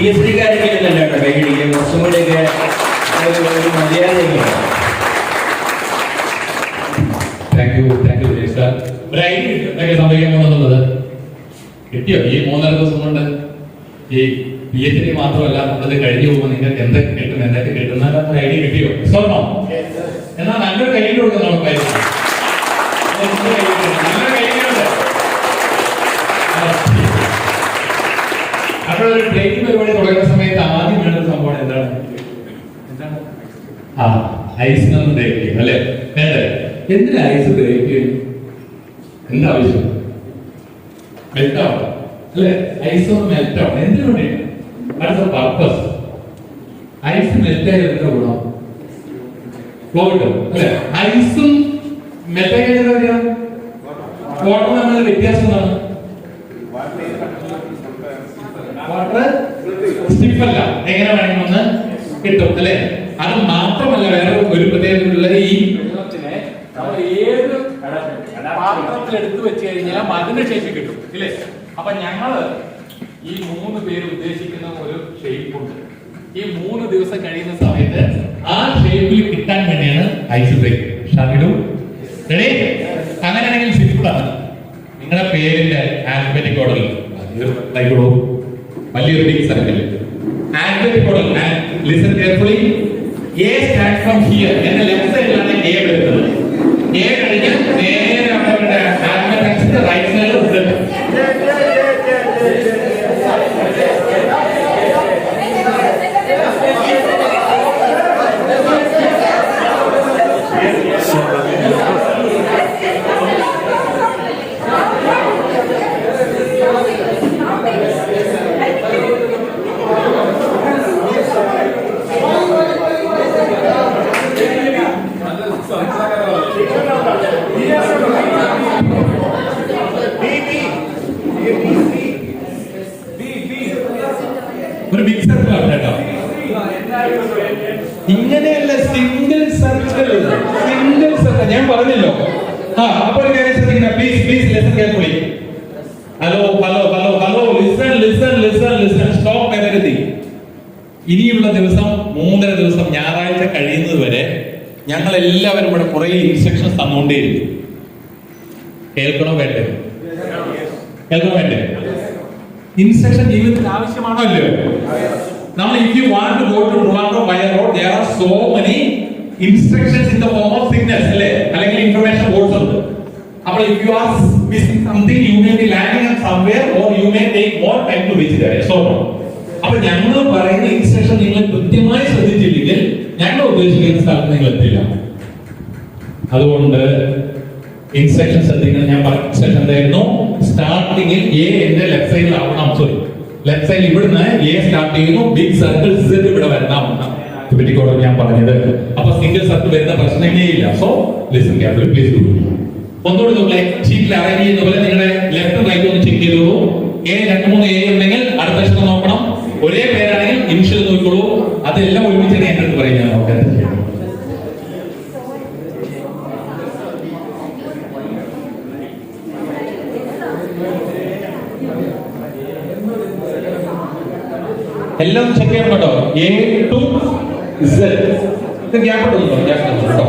PhD കാര്യങ്ങളിലല്ല കേട്ടോ കൈയടിക്കുക, കുറച്ചും കൂടിയൊക്കെ ഒരു മര്യാദയൊക്കെ. Thank you Dinesh sir. ഒരു ഐഡിയ കിട്ടും എന്തൊക്കെ സംഭവിക്കാൻ പോകുന്നത് കിട്ടിയോ? ഈ 3.5 ദിവസം കൊണ്ട് ഈ PhD മാത്രമല്ല നമ്മളത് കഴിഞ്ഞു പോകുമ്പോൾ നിങ്ങൾക്ക് എന്തൊക്കെ കിട്ടും, എന്തൊക്കെ കിട്ടുന്ന ഒരു ഐഡിയ കിട്ടിയോ? സ്വർണം എന്നാൽ നല്ലൊരു കൈ കൊടുക്കുന്ന നമുക്കായിരിക്കും. അപ്പോൾ ഒരു ട്രെയിനിങ് പരിപാടി തുടങ്ങുന്ന സമയത്ത് ആദ്യം വേണ്ട ഒരു സംഭവം എന്താണ്? ഐസിനൊന്നും ബ്രേക്ക് ചെയ്യും അല്ലെ? വേണ്ടേ? എന്തിനാ ഐസ് ബ്രേക്ക് ചെയ്യും? എന്താ ആവശ്യം? മെൽറ്റാവും അല്ലെ? ഐസ് ഒന്ന് മെൽറ്റാവും എന്തിനു വേണ്ടിയിട്ട്? അടുത്ത പർപ്പസ്. ഐസ് മെൽറ്റായി എന്താ ഗുണം? ഫ്ലോ കിട്ടും അല്ലെ? ഐസും മെൽറ്റായി വാട്ടർ തമ്മിൽ വ്യത്യാസം എന്താണ്? വാട്ടർ സ്റ്റിഫല്ല, എങ്ങനെ വേണമെങ്കിൽ ഒന്ന് കിട്ടും അല്ലെ? അത് മാത്രമല്ല വേറെ ഒരു പ്രത്യേകതയുള്ള ഈ വെള്ളത്തിനെ നമ്മൾ ഏത് പാത്രത്തിൽ എടുത്തു വെച്ച് കഴിഞ്ഞാൽ അതിന്റെ ഷേപ്പ് കിട്ടും ഇല്ലേ? അപ്പൊ ഞങ്ങള് ഈ 3 പേര് ഉദ്ദേശിക്കുന്ന ഒരു ഷേപ്പ് ഉണ്ട്. ഈ 3 ദിവസം കഴിയുന്ന സമയത്ത് ആ ഷേപ്പിൽ കിട്ടാൻ വേണ്ടിയാണ് ഐസ് ബ്രേക്ക്. റെഡി? അങ്ങനെയാണെങ്കിൽ സിമ്പിൾ ആണ്. നിങ്ങളുടെ പേരിന്റെ ആൽഫബറ്റിക് ഓർഡറിൽ വലിയൊരു ബിഗ് സർക്കിൾ ആൽഫബറ്റിക് ഓർഡറിൽ. Listen carefully. A stands from here. എന്റെ ലെഫ്റ്റ് സൈഡിലാണ് A വരുന്നത്. A കഴിഞ്ഞ് നേരെ അവരുടെ ആൽഫബറ്റിക്സ് റൈറ്റ് സൈഡിൽ ഉണ്ട്. ഒരു ബിഗ് സർക്കിൾ ആണ് കേട്ടോ. ഇങ്ങനെയല്ല, സിംഗിൾ സർക്കിൾ. സിംഗിൾ സർക്കിൾ ഞാൻ പറഞ്ഞല്ലോ. അപ്പോൾ ഒരു കാര്യം ശ്രദ്ധിക്കണം. Please listen carefully. Hello listen stop everything. ഇനിയുള്ള ദിവസം 3.5 ദിവസം ഞായറാഴ്ച കഴിയുന്നത് വരെ ഞങ്ങൾ എല്ലാവരും ഇവിടെ കുറെ ഇൻസ്ട്രക്ഷൻസ് തന്നുകൊണ്ടേയിരിക്കും. കേൾക്കണോ വേണ്ടേ? ഇൻസ്ട്രക്ഷൻ ജീവിതത്തിൽ ആവശ്യമാണോ അല്ലയോ? നമ്മൾ if you want to go to Trivandrum by road, there are so many instructions in the form of signals അല്ലേ? അല്ലെങ്കിൽ ഇൻഫർമേഷൻ ബോർഡ്സ് ഉണ്ട്. അപ്പോൾ if you are missing something, you may be landing at somewhere or you may take more time to reach there. So അപ്പോൾ ഞങ്ങൾ പറയുന്ന instruction നിങ്ങൾ കൃത്യമായി ശ്രദ്ധിച്ചില്ലെങ്കിൽ ഞങ്ങൾ ഉദ്ദേശിക്കുന്ന സ്ഥലത്ത് നിങ്ങൾ എത്തില്ല. അതുകൊണ്ട് ഇൻസ്ട്രക്ഷൻ ശ്രദ്ധിക്കണം. ഞാൻ പറഞ്ഞ ഇൻസ്ട്രക്ഷൻ എന്തായിരുന്നു? സ്റ്റാർട്ടിങ്ങിൽ എ എന്റെ ലെഫ്റ്റ് സൈഡിൽ ആവണം. സോറി, ലെഫ്റ്റ് സൈഡിൽ ഇവിടുന്ന് എ സ്റ്റാർട്ട് ചെയ്യുന്നു. ബിഗ് സർക്കിൾ Z ഇവിടെ വരണം. ഞാൻ പറഞ്ഞത്. അപ്പൊ സിംഗിൾ സർക്കിൾ വരുന്ന പ്രശ്നമേ ഇല്ല. So listen carefully, please do. ഒന്നുകൂടി നമ്മളെ ഷീറ്റിൽ അറേഞ്ച് ചെയ്യുന്ന പോലെ നിങ്ങളുടെ ലെഫ്റ്റ് റൈറ്റ് ഒന്ന് ചെക്ക് ചെയ്തോളൂ. A 2-3 A ഉണ്ടെങ്കിൽ അടുത്ത അക്ഷരം നോക്കണം. ഒരേ പേരാണെങ്കിൽ ഇനിഷ്യൽ നോക്കിക്കോളൂ. അതെല്ലാം ഒരുമിച്ച് എന്റെ അടുത്ത് പറയുന്നത് നോക്കാൻ. എല്ലാം ചെക്ക് ചെയ്യണം കേട്ടോ. A to Z ഗ്യാപ്പ് കേട്ടോ.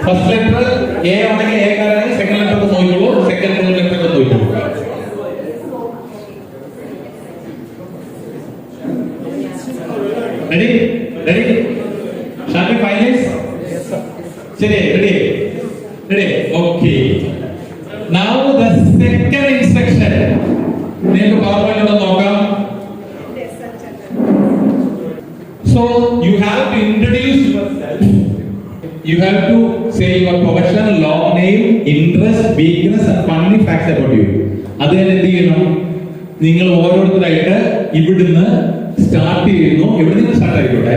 ഫസ്റ്റ് ലെറ്റർ A ആണെങ്കിൽ A കാരാണെങ്കിൽ സെക്കൻഡ് ലെറ്റർ നോക്കിക്കോളൂ. സെക്കൻഡ് ലെറ്റർ നോക്കിക്കോളൂ. ready shall we finalize? ശരി, ready okay. Now the second instruction നിങ്ങൾക്ക് പവർപോയിന്റ് നോക്കാം. So you have to introduce yourself. You have to say your profession, long name, interest, weakness and funny facts about you. അത് എന്ത് ചെയ്യണം? നിങ്ങൾ ഓരോരുത്തരായിട്ട് ഇവിടുന്ന് start ചെയ്യുന്നു. എവിടെ നിന്ന് സ്റ്റാർട്ട് ആയിക്കോട്ടെ,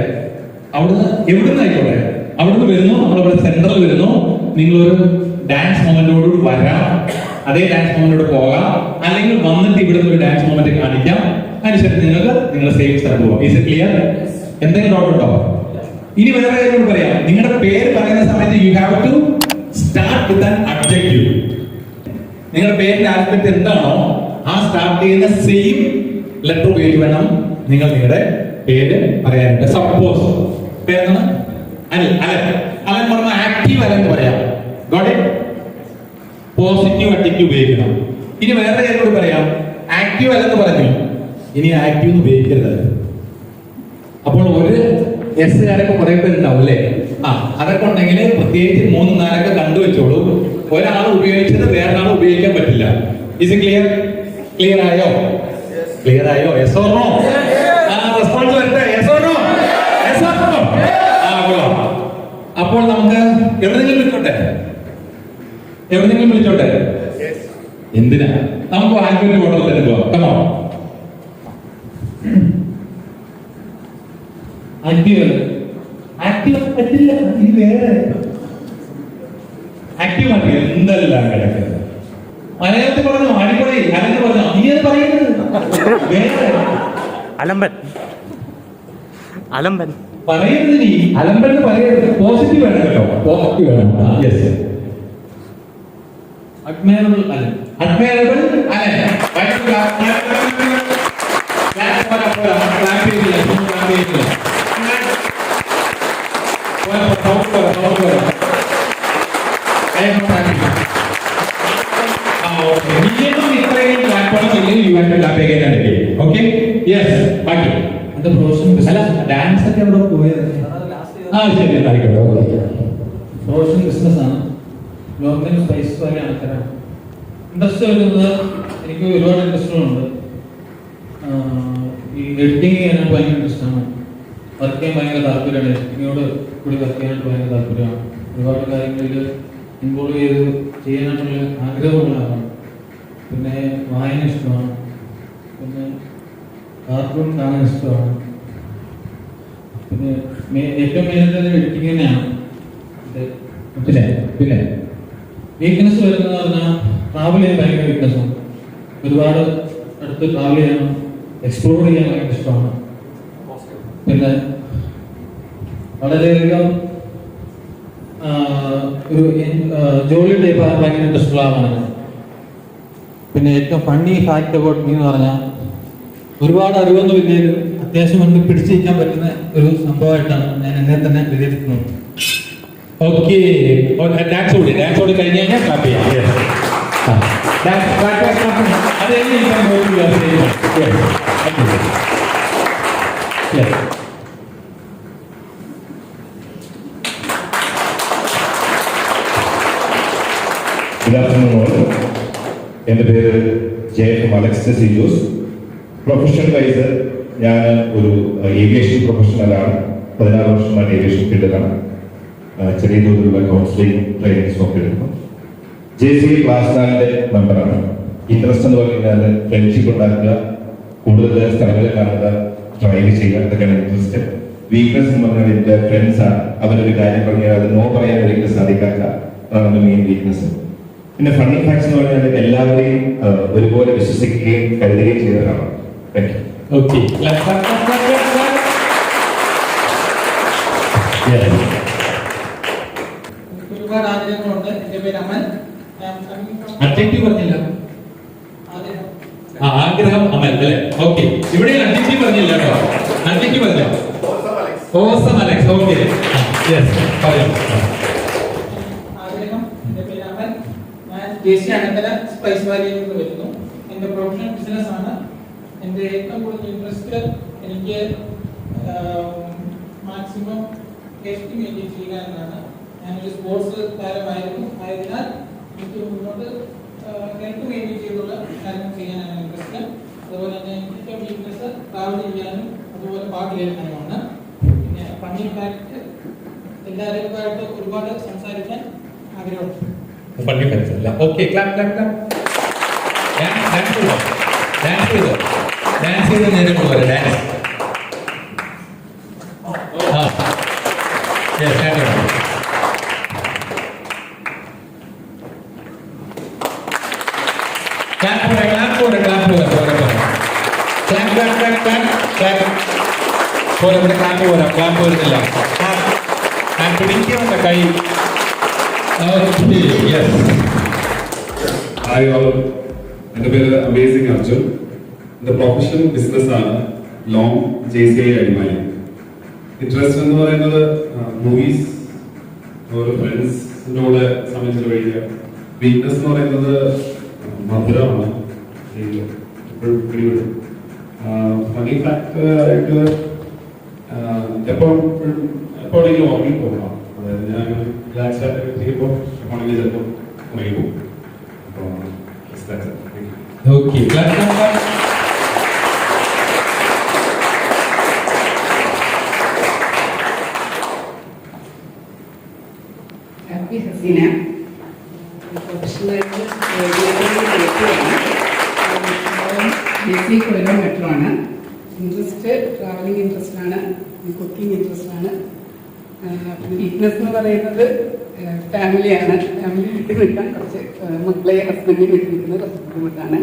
എവിടുന്ന് ആയിക്കോട്ടെ, അവിടുന്ന് വരുന്നു. നമ്മളിവിടെ സെന്ററിൽ വരുന്നു. നിങ്ങളൊരു ഡാൻസ് മൊമെന്റോട് വരാം. അതേ ഡാൻസ് മൊമെന്റോട് പോകാം. അല്ലെങ്കിൽ വന്നിട്ട് ഇവിടുന്ന് ഒരു ഡാൻസ് മൊമെന്റ് കാണിക്കാം. അതിനുശേഷം നിങ്ങൾക്ക് നിങ്ങളുടെ സെയിം സ്ഥലം പോകാം. Is it clear? എന്തെങ്കിലും ഡൗട്ട് ഉണ്ടോ? ഇനി വേറെ കാര്യം പറയാം. നിങ്ങളുടെ പേര് പറയുന്ന സമയത്ത് you have to start with an adjective. നിങ്ങളുടെ പേരിന്റെ ആൽഫബറ്റ് എന്താണോ ആ സ്റ്റാർട്ട് ചെയ്യുന്ന സെയിം ലെറ്റർ ഉപയോഗിച്ച് വേണം നിങ്ങൾ നിങ്ങളുടെ പേര് പറയാനായിട്ട്. സപ്പോസ് പേരെന്താണ്? അലൻ. അലൻ പറഞ്ഞ ആക്റ്റീവ് അലൻ എന്ന് പറയാം. Got it? പോസിറ്റീവ് അഡ്ജക്റ്റീവ് ഉപയോഗിക്കണം. ഇനി വേറെ ഏതോട് പറയാം, ആക്റ്റീവ് അല്ലെന്ന് പറഞ്ഞു, ഇനി ആക്റ്റീവ് ഉപയോഗിക്കരുത്. അപ്പോൾ ഒരു എസ് കാരൊക്കെ കുറെ പേരുണ്ടാവും അല്ലേ? അതൊക്കെ ഉണ്ടെങ്കിൽ പ്രത്യേകിച്ച് 3-4 കണ്ടുവെച്ചോളൂ. ഒരാൾ ഉപയോഗിച്ചത് വേറൊരാൾ ഉപയോഗിക്കാൻ പറ്റില്ല. Is clear? ക്ലിയർ ആയോ? ക്ലിയർ ആയോ? Yes or no? റെസ്പോൺസ് വരട്ടെ. Yes or no? Yes or no? അപ്പോൾ നമുക്ക് എവിടെയെങ്കിലും വിളിച്ചോട്ടെ. എന്തിനാ? നമുക്ക് ആൽബിന്റെ ഓർഡർ തന്നെ പോവാം. കമോ. ആക്റ്റീവ് പറ്റില്ല. ഇത് വേറെ ആക്റ്റീവ് ആക്കി എന്തെല്ലാം കിടക്കുന്നത്. മലയാളത്തിൽ പറഞ്ഞു അടിപൊളി അല്ലെന്ന് പറഞ്ഞു. നീ അത് പറയുന്നത് അലമ്പൻ പറയുന്നത്. നീ അലമ്പൻ പറയരുത്. പോസിറ്റീവ് വേണം കേട്ടോ. പോസിറ്റീവ് വേണം. Yes. Admirable Alan. Admirable Alan. Dance ഒക്കെ അവിടെ പോയത്. ശരി, ആയിക്കോട്ടെ. പ്രൊഫഷണൽ ബിസിനസ് ആണ്. ഗവൺമെന്റ് സ്പൈസ് വാലി ആൾക്കാര ഇൻട്രസ്റ്റ് വരുന്നത്. എനിക്ക് ഒരുപാട് ഇൻട്രസ്റ്റുകളുണ്ട്. ഈ എഡിറ്റിംഗ് ചെയ്യാനായിട്ട് ഭയങ്കര ഇൻട്രസ്റ്റാണ്. വർക്ക് ചെയ്യാൻ ഭയങ്കര താല്പര്യമാണ്. എഡിറ്റിങ്ങിനോട് കൂടി വർക്ക് ചെയ്യാനായിട്ട് ഭയങ്കര താല്പര്യമാണ്. ഒരുപാട് കാര്യങ്ങളിൽ ഇൻവോൾവ് ചെയ്ത് ചെയ്യാനായിട്ടുള്ള ആഗ്രഹമുള്ള ആളാണ്. പിന്നെ വായന ഇഷ്ടമാണ്. പിന്നെ കാർട്ടൂൺ കാണാൻ ഇഷ്ടമാണ്. പിന്നെ ഏറ്റവും മെയിനായിട്ട് എഡിറ്റിംഗ് തന്നെയാണ്. പിന്നെ വീക്ക്നെസ് വരുന്നത് പറഞ്ഞാൽ ട്രാവൽ ചെയ്യാൻ ഭയങ്കര വീക്ക്നെസ്സാണ്. ഒരുപാട് അടുത്ത് ട്രാവൽ ചെയ്യാനും എക്സ്പ്ലോർ ചെയ്യാൻ ഭയങ്കര ഇഷ്ടമാണ്. പിന്നെ വളരെയധികം ഒരു ജോലി ടൈപ്പ് ഭയങ്കര ഇൻട്രസ്റ്റ് ഉള്ള ആളാണ്. പിന്നെ ഏറ്റവും ഫണ്ണി ഫാക്ട് അബൌട്ട് മീ എന്ന് പറഞ്ഞാൽ ഒരുപാട് അറിവൊന്നും വലിയൊരു അത്യാവശ്യം കൊണ്ട് പിടിച്ചിരിക്കാൻ പറ്റുന്ന ഒരു സംഭവമായിട്ടാണ് ഞാൻ എന്നെ തന്നെ വിലയിരുത്തുന്നത്. ഓക്കെ. ഡാൻസ് കൂടി കഴിഞ്ഞ് കഴിഞ്ഞാൽ ക്ലാപ്പ് ചെയ്യാം. അത് കഴിഞ്ഞ് Good afternoon all. എൻ്റെ പേര് JF Alex Sijo's. Professional vice ഞാൻ ഒരു ഏവിയേഷൻ പ്രൊഫഷണലാണ്. 16 വർഷമാണ് ഏവിയേഷൻ ഫീൽഡിലാണ്. ചെറിയ തോതിലുള്ള കൗൺസിലിംഗ് ട്രെയിനിങ്സും ഒക്കെ എടുക്കുന്നു. JCA ക്ലാസ് 4 മെമ്പറാണ്. ഇൻട്രസ്റ്റ് എന്ന് പറഞ്ഞാൽ ഫ്രണ്ട്ഷിപ്പ് ഉണ്ടാക്കുക, കൂടുതൽ സ്ഥലങ്ങളിൽ കാണുക, ട്രൈവ് ചെയ്യുക, ഇതൊക്കെയാണ് ഇൻട്രസ്റ്റ്. വീക്ക്നെസ് എന്ന് പറഞ്ഞാൽ എൻ്റെ ഫ്രണ്ട്സാണ്. അവരൊരു കാര്യം പറഞ്ഞാൽ അത് നോ പറയാൻ ഒരിക്കലും സാധിക്കാത്ത അതാണ് മെയിൻ വീക്ക്നെസ്. പിന്നെ ഫണ്ണി ഫാക്ട്സ് എന്ന് പറഞ്ഞാൽ എല്ലാവരെയും ഒരുപോലെ വിശ്വസിക്കുകയും കരുതുകയും ചെയ്തതാണ്. Thank you. ഓക്കെ. ഒരുപാട് ആഗ്രഹങ്ങളുണ്ട്. എൻ്റെ പേര് അമൽ. അഡ്ജക്റ്റീവ് പറഞ്ഞില്ല. ആഗ്രഹം അമൽ അല്ലേ? ഓക്കെ. ഇവിടെ അഡ്ജക്റ്റീവ് പറഞ്ഞില്ല കേട്ടോ. അഡ്ജക്റ്റീവ് പറഞ്ഞോ? Awesome Alex. ഓക്കെ. യെസ്, പറയാം. ആഗ്രഹം. എൻ്റെ പേര് അമൽ. ഞാൻ JC അനന്തര സ്പൈസ് വാലിയിൽ നിന്ന് വരുന്നു. എൻ്റെ പ്രൊഫഷണൽ ബിസിനസ് ആണ്. എൻ്റെ ഏറ്റവും കൂടുതൽ ഇൻട്രസ്റ്റ് എനിക്ക് മാക്സിമം ഹെൽത്ത് മെയിൻറ്റെയിൻ ചെയ്യുക എന്നാണ്. ഞാനൊരു സ്പോർട്സ് താരമായിരുന്നു. ആയതിനാൽ എനിക്ക് മുന്നോട്ട് ഹെൽത്ത് മെയിൻറ്റെയിൻ ചെയ്തുള്ള കാര്യങ്ങൾ ചെയ്യാനാണ് ഇൻട്രസ്റ്റ്. അതുപോലെ തന്നെ ഏറ്റവും വീക്ക്നെസ് ട്രാവൽ ചെയ്യാനും അതുപോലെ പാട്ട് കേൾക്കാനുമാണ്. പിന്നെ ഫണ്ണി ഫാക്ട് എല്ലാവരുമായിട്ട് ഒരുപാട് സംസാരിക്കാൻ ആഗ്രഹമുണ്ട്. ഫണ്ണി ഫാക്ട്സ് അല്ല. Okay. Clap clap clap. Dance ചെയ്തോ നേരെ പോലെ ഡാൻസ്. ക്ലാപ്പ് വരുന്നില്ല. പിടിക്കുന്നുണ്ട് കൈ. Hi all, എൻ്റെ പേര് അമേസിംഗ് അർജുൻ. എൻ്റെ പ്രൊഫഷൻ ബിസിനസ്സാണ്. Long JCI Adimali. ഇൻട്രസ്റ്റ് എന്ന് പറയുന്നത് മൂവീസ്, ഓരോ ഫ്രണ്ട്സിൻ്റെ കൂടെ സമയം ചെലവഴിക്കുക. വീക്ക്നെസ് എന്ന് പറയുന്നത് മധുരമാണ്. എപ്പോഴും പിടിവിടും. ഫണി ഫാക്ടർ ആയിട്ട് എപ്പോഴെങ്കിലും ഉറങ്ങി പോകണം. അതായത് ഞാൻ റിലാക്സ് ആയിട്ട് ചെയ്യുമ്പോൾ ഉണങ്ങി ചിലപ്പോൾ ഉറങ്ങി പോകും. Okay, platform. ഹാപ്പി ഹസീന. പ്രൊഫഷണലായിട്ട് BC കൊല്ലം മെട്രോ ആണ്. ഇൻട്രസ്റ്റ് ട്രാവലിംഗ് ഇൻട്രസ്റ്റ് ആണ്, കുക്കിംഗ് ഇൻട്രസ്റ്റ് ആണ്. വീക്ക്നെസ് എന്ന് പറയുന്നത് ഫാമിലിയാണ്. ഫാമിലി വിട്ട് നിൽക്കാൻ കുറച്ച് മക്കളെ ഹസ്ബൻഡിനെ വിട്ട് നിൽക്കുന്നത് കുറച്ച് ബുദ്ധിമുട്ടാണ്.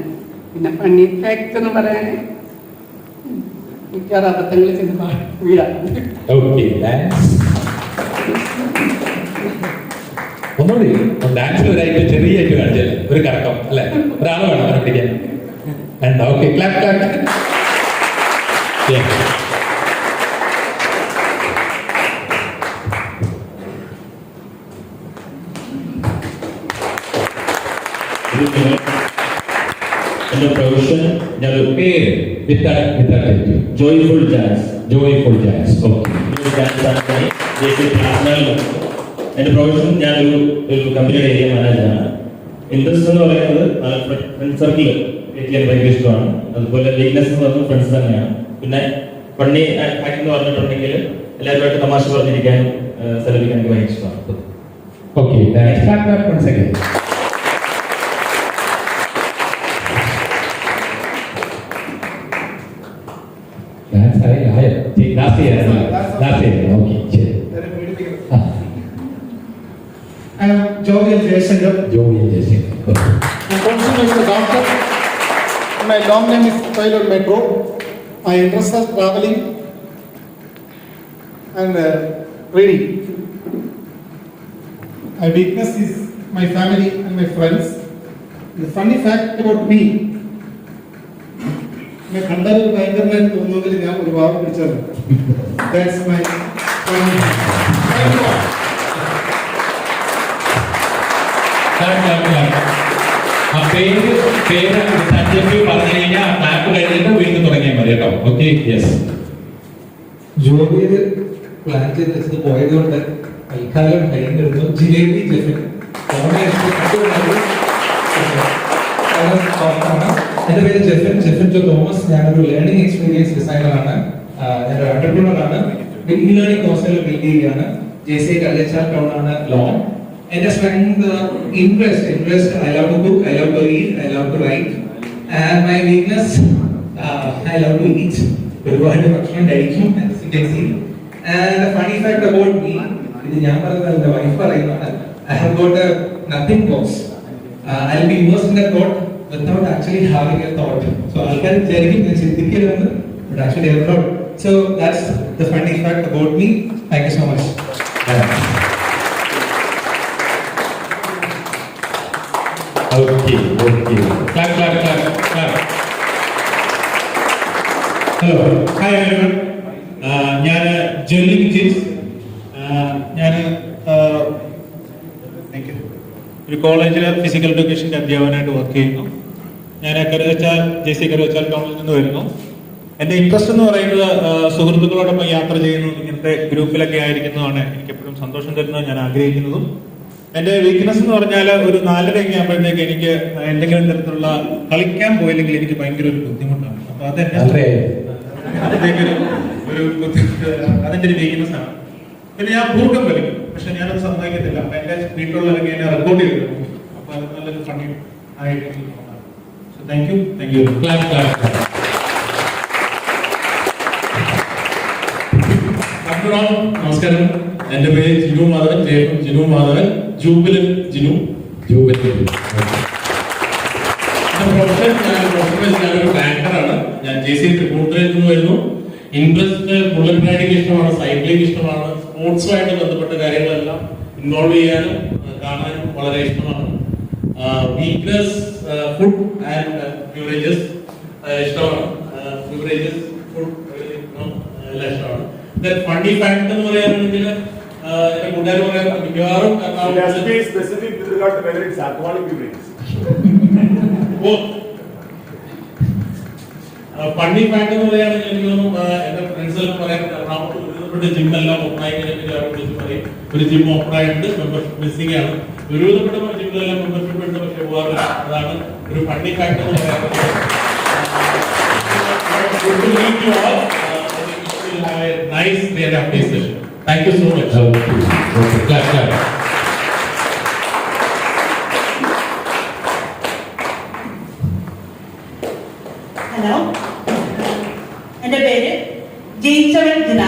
പിന്നെ ഫണ്ണി ഫാക്ട് എന്ന് പറയാൻ മിക്കവാറും അബദ്ധങ്ങൾ ചെന്ന് വീഴാണ്. Okay, dance. ഒന്നുകൂടി ഡാൻസിൽ ഒരായിട്ട് ചെറിയായിട്ട് കാണിച്ചാൽ ഒരു കറക്കം അല്ലെ, ഒരാൾ വേണം അവരെ പിടിക്കാൻ. Okay, clap clap. എന്റെ പ്രൊഫഷൻ ഞാൻ പേര് joyful jazz. Joyful jazz. Okay. എന്റെ പ്രൊഫഷൻ ഞാനൊരു കമ്പനിയുടെ ഏരിയ മാനേജറാണ്. ഇൻട്രസ്റ്റ് എന്ന് പറയുന്നത് ഫ്രണ്ട് സർക്കിൾ എനിക്ക് ഭയങ്കര ഇഷ്ടമാണ്. അതുപോലെ വീക്ക്നെസ് എന്ന് പറയുന്നത് ഫ്രണ്ട്സ് തന്നെയാണ്. പിന്നെ ഫണ്ണി ഫാക്ട് എന്ന് പറഞ്ഞിട്ടുണ്ടെങ്കിൽ എല്ലാവരുമായിട്ട് തമാശ പറഞ്ഞിരിക്കാനും സെലവിക്കാൻ എനിക്ക് ഭയങ്കര ഇഷ്ടമാണ്. Okay, clap clap one second. Dance ആയോ? Last year. ഓക്കെ, ശരി. I am Jovial Jayashankar. Jovial Jayashankar. My profession is a doctor. My long name is Pilot Metro. My interests are traveling and reading. My weakness is my family and my friends. The funny fact about me, मैं खंडर भयंकर में दोनों के लिए ഒരു വാവ് പിടിച്ചത്. That's my funny fact. ആ പേര് സബ്ജക്റ്റ് പറഞ്ഞു കഴിഞ്ഞാൽ ക്ലാപ്പ് കഴിഞ്ഞിട്ട് വീണ്ടും തുടങ്ങിയാൽ മതി കേട്ടോ. Okay, yes. ജോലിയിൽ പ്ലാൻ ചെയ്ത് വെച്ചത് പോയത് കൊണ്ട് തൽക്കാലം കഴിഞ്ഞിരുന്നു. ജിലേബി ജെഫിൻ. എന്റെ പേര് ജെഫിൻ ജോ തോമസ്. ഞാനൊരു ലേണിംഗ് എക്സ്പീരിയൻസ് ഡിസൈനറാണ്. ഞാനൊരു എന്റർപ്രണർ ആണ്. ഇ ലേണിംഗ് കോഴ്സുകൾ ബിൽഡ് ചെയ്യുകയാണ്. JCI കല്ലേച്ചാൽ ടൗൺ ആണ് ലോൺ. എന്റെ strength interest. I love to cook, I love to read, I love to write, and my weakness, I love to eat. ഒരുപാട് ഭക്ഷണം കഴിക്കും, as you can see. And the funny fact about me, ഇത് ഞാൻ പറയുന്നത് എന്റെ wife പറയുന്നതാണ്. I have got a nothing box. I'll be immersed in a thought without actually having a thought. So ആൾക്കാർ വിചാരിക്കും ഞാൻ ചിന്തിക്കരുതെന്ന്, but actually I have not. So that's the funny fact about me. Thank you so much. Okay, okay. Clap clap clap clap. Hello, hi everyone. ഞാൻ ജെർലിംഗ് ജിൻസ്. ഞാൻ ഒരു കോളേജിൽ physical എഡ്യൂക്കേഷൻ്റെ അധ്യാപകനായിട്ട് work ചെയ്യുന്നു. ഞാൻ JCI കരുവച്ചാൽ ടൗണിൽ നിന്ന് വരുന്നു. എൻ്റെ ഇൻട്രസ്റ്റ് എന്ന് പറയുന്നത് സുഹൃത്തുക്കളോടൊപ്പം യാത്ര ചെയ്യുന്നു, ഇങ്ങനത്തെ ഗ്രൂപ്പിലൊക്കെ ആയിരിക്കുന്നതാണ് എനിക്ക് എപ്പോഴും സന്തോഷം തരുന്നത്, ഞാൻ ആഗ്രഹിക്കുന്നതും. എൻ്റെ വീക്ക്നെസ് എന്ന് പറഞ്ഞാൽ ഒരു 4:30 ആകുമ്പോഴത്തേക്ക് എനിക്ക് എന്തെങ്കിലും തരത്തിലുള്ള കളിക്കാൻ പോയില്ലെങ്കിൽ എനിക്ക് ഭയങ്കര ഒരു ബുദ്ധിമുട്ടാണ്. അപ്പൊ അതെന്നെ ഒരു ബുദ്ധിമുട്ട്, അതെന്റെ ഒരു വീക്ക്നെസ് ആണ്. പിന്നെ ഞാൻ ഭൂർക്കം വലിക്കും, പക്ഷെ ഞാനത് സമ്മതിക്കത്തില്ല. അപ്പൊ എന്റെ വീട്ടിലുള്ളവരൊക്കെ എന്നെ റെക്കോർഡ് ചെയ്തു. അപ്പൊ അത് നല്ലൊരു ഫണ്ണി ആയിട്ട് താങ്ക് യു. Clap clap. നമസ്കാരം. എന്റെ പേര് ജിനു മാധവൻ. ജിനു മാധവൻ. ജൂബിലൻ ജിനു. ഞാനൊരു ബാങ്കറാണ്. ഞാൻ JCI തൃപ്പൂണിത്തുറയിൽ നിന്ന് വരുന്നു. ഇൻട്രസ്റ്റ് ബുള്ളറ്റ് റൈഡിങ് ഇഷ്ടമാണ്, സൈക്ലിംഗ് ഇഷ്ടമാണ്, സ്പോർട്സുമായിട്ട് ബന്ധപ്പെട്ട കാര്യങ്ങളെല്ലാം ഇൻവോൾവ് ചെയ്യാനും കാണാനും വളരെ ഇഷ്ടമാണ്. വീക്ക്നെസ് ഫുഡ് ആൻഡ് ബിവറേജസ് ഇഷ്ടമാണ്. ബിവറേജസ് ഫുഡ് എല്ലാം ഇഷ്ടമാണ്. ഫണ്ണി ഫാക്ട് എന്ന് പറയാനുണ്ടെങ്കിൽ എന്റെ കൂട്ടുകാർ പറയാൻ മിക്കവാറും specific with regard to whether it's alcoholic beverages. Funny fact എന്ന് പറയുകയാണെങ്കിൽ എനിക്ക് തോന്നുന്നു എന്റെ ഫ്രണ്ട്സെല്ലാം പറയാൻ എറണാകുളത്ത് ഒരുവിധപ്പെട്ട ജിമ്മെല്ലാം ഓപ്പൺ ആയി കഴിഞ്ഞാൽ അവർ വിളിച്ച് പറയും ഒരു ജിം ഓപ്പൺ ആയിട്ട് മെമ്പർഷിപ്പ് മിസ്സിംഗ് ആണ്. ഒരുവിധപ്പെട്ട ജിമ്മിലെല്ലാം മെമ്പർഷിപ്പ് ഉണ്ട്, പക്ഷെ പോകാറില്ല. അതാണ് ഒരു ഫണ്ണി ഫാക്ട് എന്ന് പറയുന്നത്. Nice day of this session. Thank you so much. Clap, clap. Hello, എൻ്റെ പേര് ജയിച്ചവൻ ജിന.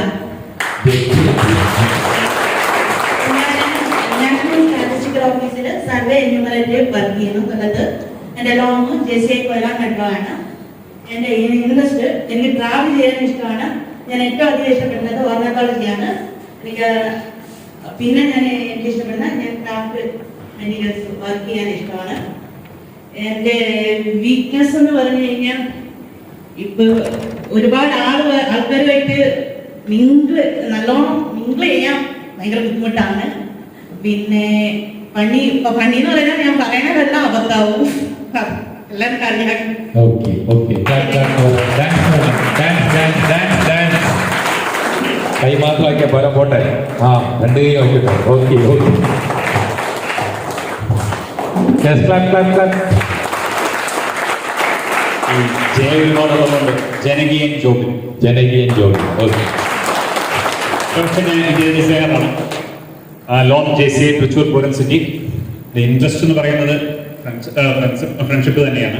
നാഷണൽ സ്റ്റാറ്റിസ്റ്റിക്കൽ ഓഫീസിൽ സർവേ എന്യൂമറേറ്റർ വർക്ക് ചെയ്യുന്നു കൊല്ലത്ത്. എൻ്റെ ലോങ് JCI കൊല്ലം മെട്രോ ആണ്. എൻ്റെ ഇൻട്രസ്റ്റ് എനിക്ക് ട്രാവൽ ചെയ്യാൻ ഇഷ്ടമാണ്. ഞാൻ ഏറ്റവും അധികം ഇഷ്ടപ്പെടുന്നത് ഓർണക്കോളജിയാണ്. എനിക്ക് പിന്നെ എനിക്ക് ഇഷ്ടപ്പെടുന്ന ഞാൻ ക്രാഫ്റ്റ് മെറ്റീരിയൽസ് വർക്ക് ചെയ്യാൻ ഇഷ്ടമാണ്. എൻ്റെ വീക്ക്നെസ് എന്ന് പറഞ്ഞു കഴിഞ്ഞാൽ ഇപ്പൊ ഒരുപാട് ആൾക്കാരുമായിട്ട് നല്ലോണം മിങ്കിൾ ചെയ്യാൻ ഭയങ്കര ബുദ്ധിമുട്ടാണ്. പിന്നെ പണി എന്ന് പറഞ്ഞാൽ ഞാൻ പറയണതെല്ലാം അബദ്ധാവും, എല്ലാവരും കളിയാക്കും. Okay, okay. Dance. കൈ മാത്രമാക്കിയ പോലെ പോട്ടെ. ആ, രണ്ട് കൈ നോക്കിട്ടെ. ഓക്കെ. Yes, clap. ജയവിനോദമുണ്ട് ജനകീയൻ ജോബിൻ. ഓക്കെ. ഡിസൈനറാണ്. ലോൺ JCI Thrissur Pooram city. Interest എന്ന് പറയുന്നത് ഫ്രണ്ട്ഷിപ്പ് തന്നെയാണ്.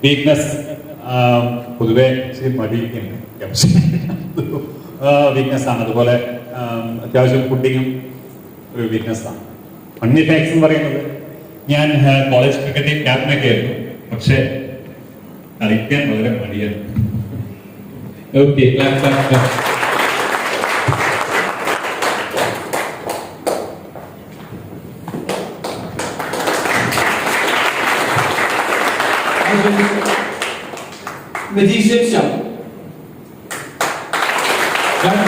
വീക്ക്നെസ് പൊതുവെ വീക്ക്നെസ് ആണ്. അതുപോലെ അത്യാവശ്യം ഫുഡിങ്ങും ഒരു വീക്ക്നെസ് ആണ്. ഫണ്ണി ഫാക്ട്സ് എന്ന് പറയുന്നത് ഞാൻ കോളേജ് ക്രിക്കറ്റ് ടീം ക്യാപ്റ്റനൊക്കെ ആയിരുന്നു, പക്ഷെ കളിക്കാൻ വളരെ മടിയാണ്. Okay, clap. Magician Sham. Clap.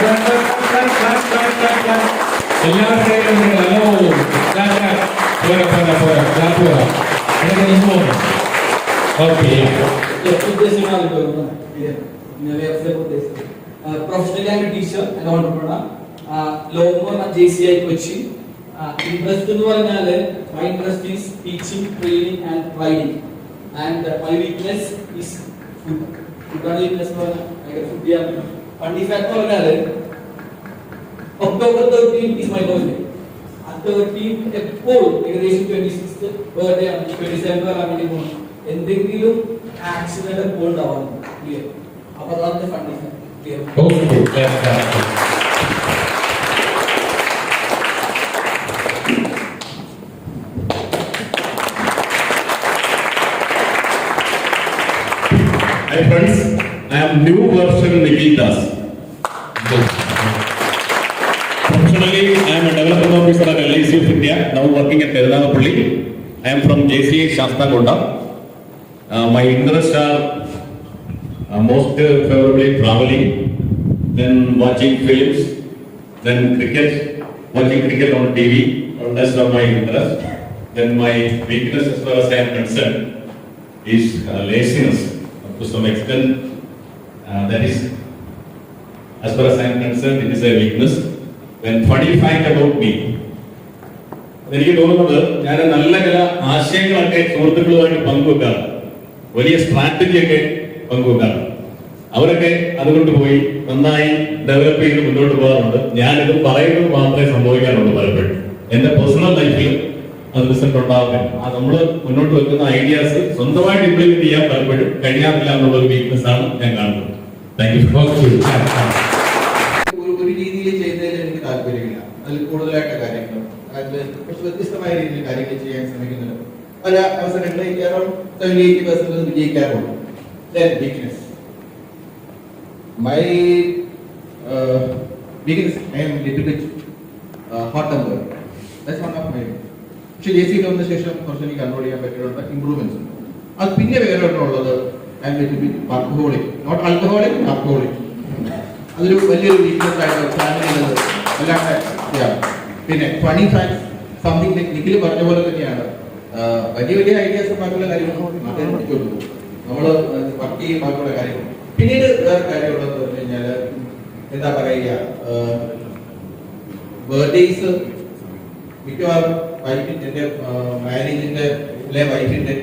എല്ലാവരും പോരാ. Okay. Professionally, I'm a teacher and entrepreneur. Long JCI Kochi. Interest in my interest is teaching, training, and writing. And my weakness is food. Food weakness food. Funny fact October 13th is my birthday. At 13th, a poll, 26th birthday, 27th, എന്തെങ്കിലും accident Paul ആവാം. Clear? അപ്പോൾ അതാണ് ഫണ്ടി clear. Okay. Hi friends, I am new version Nikhil Das. Professionally, I am a development officer at LIC of India, now working at Perunapalli. I am from JCI Shastagonda. My interests are most favorably traveling, then watching films, then cricket, watching cricket on TV. That's not my interest. Then my weakness as far as I am concerned is laziness. To some extent, that is, as far as I am concerned, it is a weakness. When funny fact about me, എനിക്ക് തോന്നുന്നത് ഞാൻ നല്ല ചില ആശയങ്ങളൊക്കെ സുഹൃത്തുക്കളുമായിട്ട് പങ്കുവെക്കാറ്, വലിയ സ്ട്രാറ്റജിയൊക്കെ പങ്കുവെക്കാറ്. അവരൊക്കെ അതുകൊണ്ട് പോയി നന്നായി ഡെവലപ്പ് ചെയ്ത് മുന്നോട്ട് പോകാറുണ്ട്. ഞാനിത് പറയുന്നത് മാത്രമേ സംഭവിക്കാറുള്ളൂ. പലപ്പോഴും എന്റെ പേഴ്സണൽ ലൈഫിൽ അത് റിസൾട്ട് ഉണ്ടാവുന്നില്ല. നമ്മൾ മുന്നോട്ട് വെക്കുന്ന ഐഡിയാസ് സ്വന്തമായിട്ട് ഇംപ്ലിമെന്റ് ചെയ്യാൻ പലപ്പോഴും കഴിയാറില്ല എന്നുള്ള ഒരു വീക്ക്നെസ് ആണ് ഞാൻ കാണുന്നത്. Thank you. ഒരു രീതിയിൽ ചെയ്യുന്നതിൽ എനിക്ക് താല്പര്യമില്ല. അതിൽ കൂടുതലായിട്ട് കാര്യങ്ങൾ അതിൽ കുറച്ച് വ്യത്യസ്തമായ രീതിയിൽ കാര്യങ്ങൾ ചെയ്യാൻ ശ്രമിക്കുന്നുണ്ട്. പല അവസരങ്ങളിൽ 70-80% വിജയിക്കാറുള്ളൂ. Weakness my weakness, I am little bit hot tempered. That's one of my പക്ഷെ JC വന്ന ശേഷം കുറച്ച് എനിക്ക് കൺട്രോൾ ചെയ്യാൻ പറ്റിയിട്ടുണ്ട്, ഇമ്പ്രൂവ്മെന്റ്സ് ഉണ്ട്. അത് പിന്നെ വേറെ ഉള്ളത് ആൽക്കഹോളിക്, നോട്ട് ആൽക്കഹോളിക്, ആൽക്കഹോളിക്. അതൊരു വലിയൊരു വീക്ക്നെസ് ആയിട്ട് ഫാമിലിയിലുള്ളത് അല്ലാണ്ട്. പിന്നെ ഫണി ഫാക്ട്സ്, സംതിങ് നിഖിൽ പറഞ്ഞ പോലെ തന്നെയാണ്. വലിയ വലിയ ഐഡിയാസ് ബാക്കിയുള്ള കാര്യങ്ങൾ നമ്മൾ വർക്ക് ചെയ്യും ബാക്കിയുള്ള കാര്യങ്ങൾ. പിന്നീട് വേറെ കാര്യമുള്ളതെന്ന് പറഞ്ഞു കഴിഞ്ഞാൽ എന്താ പറയുക, ബർത്ത്ഡേസ് മിക്കവാറും വൈഫിന്റെ, എൻ്റെ മാരേജിന്റെ അല്ലെ വൈഫിന്റെ,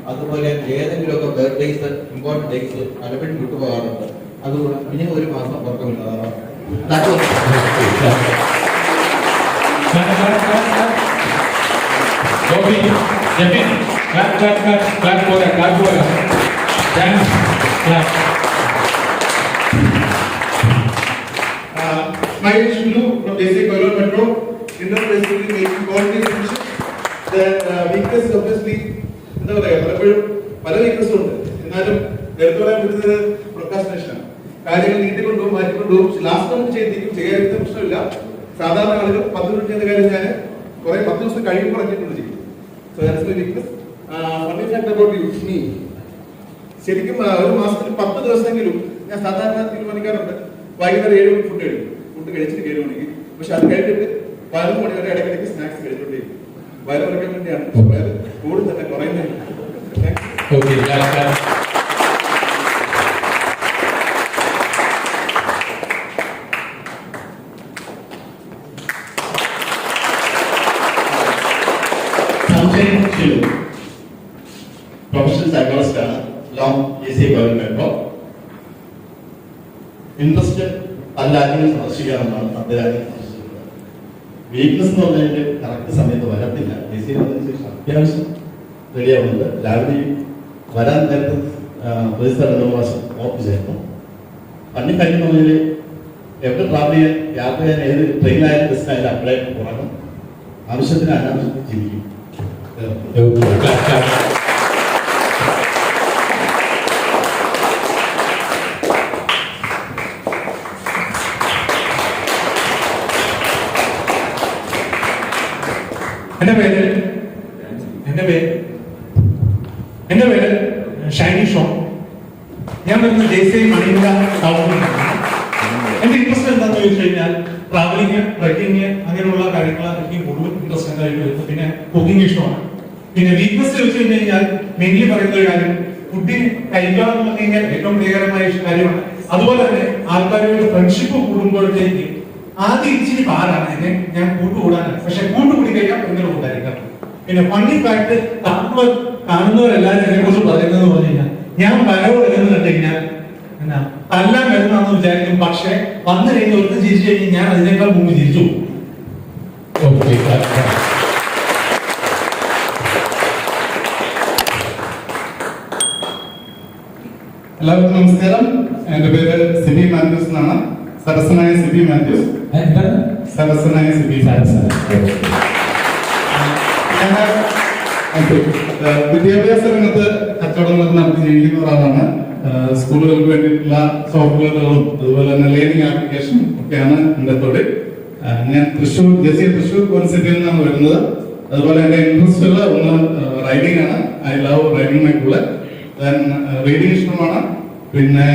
അതുപോലെ ഏതെങ്കിലുമൊക്കെ ബർത്ത്ഡേസ്, ഇമ്പോർട്ടൻറ്റ് ഡേയ്സ് പലപ്പോഴും വിട്ടുപോകാറുണ്ട്. അതുകൊണ്ട് മിനിമം ഒരു മാസം പുറത്തുമില്ലതാണ്. My name is Shulu from JC Koilon Metro. Interest basically making all these decisions. The weakness obviously എന്താ പറയുക, പലപ്പോഴും പല വീക്ക്നസ്സും ഉണ്ട്. എന്നാലും എടുത്തു പറയാൻ പറ്റുന്നത് പ്രൊക്കാസ്റ്റിനേഷൻ. കാര്യങ്ങൾ നീട്ടിക്കൊണ്ടും മാറ്റിക്കൊണ്ടും ലാസ്റ്റ് നമുക്ക് ചെയ്തിരിക്കും, ചെയ്യാൻ പ്രശ്നമില്ല. സാധാരണ ആളുകൾ 10 മിനിറ്റ് ചെയ്യുന്ന കാര്യം ഞാൻ കുറെ 10 ദിവസം കഴിയുമ്പോൾ പറഞ്ഞിട്ടുണ്ട് ചെയ്യും. So that's my weakness. Funny fact about you, me. ശരിക്കും ഒരു മാസത്തിൽ 10 ദിവസമെങ്കിലും ഞാൻ സാധാരണ തീരുമാനിക്കാറുണ്ട് വൈകുന്നേരം 7 മണിക്ക് ഫുഡ് കഴിക്കും. ഫുഡ് കഴിച്ചിട്ട് 7 മണിക്ക്. പക്ഷെ അത് കഴിഞ്ഞിട്ട് 11 മണി വരെ ഇടയ്ക്കിടയ്ക്ക് സ്നാക്സ് കഴിച്ചോണ്ടിരിക്കും. വയറ് കുറയ്ക്കാൻ വേണ്ടിയാണ്. വയറ് കൂടുതൽ തന്നെ കുറയുന്നത്. പ്രൊഫഷണൽ സൈക്കോളജിസ്റ്റ് ആണ്, long JC Koilon Metro. Interest പല രാജ്യങ്ങൾ സന്ദർശിക്കാറുണ്ടാണ്, പല രാജ്യങ്ങൾ സന്ദർശിക്കുന്നത്. വീക്ക്നസ് എന്ന് പറഞ്ഞാൽ കറക്റ്റ് സമയത്ത് വരത്തില്ല. JC വന്നതിന് ശേഷം അത്യാവശ്യം റെഡിയാവുന്നുണ്ട്. രാവിലെ വരാൻ നേരത്ത് ഒരു സ്ഥലം 2 പ്രാവശ്യം ഓഫ് ചേർന്നു. പണി കഴിക്കുന്ന പറഞ്ഞാൽ എവിടെ ട്രാവൽ ചെയ്യാൻ, യാത്ര ചെയ്യാൻ, ഏത് ട്രെയിനിലായാലും ബസ്സിലായാലും അപ്ലൈ ഉറങ്ങും. ആവശ്യത്തിന് അനാവശ്യത്തിന് ജീവിക്കും. എന്റെ പേര് ഷൈനി ഷോ. ഞാൻ വരുന്നത് JC മണിമല ടൗണിൽ. എന്റെ ഇൻട്രസ്റ്റ് എന്താണെന്ന് ചോദിച്ചു കഴിഞ്ഞാൽ ട്രാവലിംഗ്, ട്രെക്കിങ്, അങ്ങനെയുള്ള കാര്യങ്ങൾ എനിക്ക് കൂടുതൽ ഇൻട്രസ്റ്റ് എന്തായിട്ട് വരുന്നത്. പിന്നെ കുക്കിംഗ് ഇഷ്ടമാണ്. പിന്നെ വീക്ക്നസ് ചോദിച്ചു കഴിഞ്ഞാൽ മെയിൻലി പറയുന്ന ഒരു കാര്യം, ഫുഡിന് കഴിക്കുക എന്ന് പറഞ്ഞു കഴിഞ്ഞാൽ ഏറ്റവും പ്രിയകരമായ കാര്യമാണ്. അതുപോലെ തന്നെ ആൾക്കാരുമായിട്ട് ഫ്രണ്ട്ഷിപ്പ് കൂടുമ്പോഴത്തേക്ക് ആദ്യം ഇച്ചിരി പാടാണ് എന്നെ ഞാൻ കൂട്ടുകൂടാനാണ്. പക്ഷെ കൂട്ടുകൂടി കഴിഞ്ഞാൽ ഭയങ്കര കൂട്ടായിരിക്കാം. പിന്നെ ഫണ്ണി ഫാക്ട് കാണുന്നവരെല്ലാവരും എന്നെ കുറിച്ച് പറയുന്നത് പറഞ്ഞു കഴിഞ്ഞാൽ ഞാൻ വരവ് വരുന്നത് കണ്ടു കഴിഞ്ഞാൽ എന്നാ തല്ലാൻ വരുന്നതെന്ന് വിചാരിക്കും. പക്ഷെ വന്നു കഴിഞ്ഞ് ഒരുത്ത് ചിരിച്ചു കഴിഞ്ഞാൽ ഞാൻ അതിനേക്കാൾ മുമ്പ് ചിരിച്ചു. എല്ലാവർക്കും നമസ്കാരം. എന്റെ പേര് സിബി മാത്യൂസ് എന്നാണ്. സരസനായ സിബി മാത്യൂസ്. സരസനായ സിബി വിദ്യാഭ്യാസ രംഗത്ത് കച്ചവടങ്ങളൊക്കെ നടത്തി ജീവിക്കുന്ന ഒരാളാണ്. സ്കൂളുകൾക്ക് വേണ്ടിയിട്ടുള്ള സോഫ്റ്റ്വെയറുകളും അതുപോലെ തന്നെ ലേണിംഗ് ആപ്ലിക്കേഷനും ഒക്കെയാണ് എന്റെ തൊഴിൽ. ഞാൻ JC തൃശ്ശൂർ കോൺസിറ്റിയിൽ നിന്നാണ് വരുന്നത്. അതുപോലെ എന്റെ ഇൻട്രസ്റ്റുകൾ ഒന്ന് റൈഡിംഗ് ആണ്. I love riding my bullet. Reading ഇഷ്ടമാണ്. പിന്നെ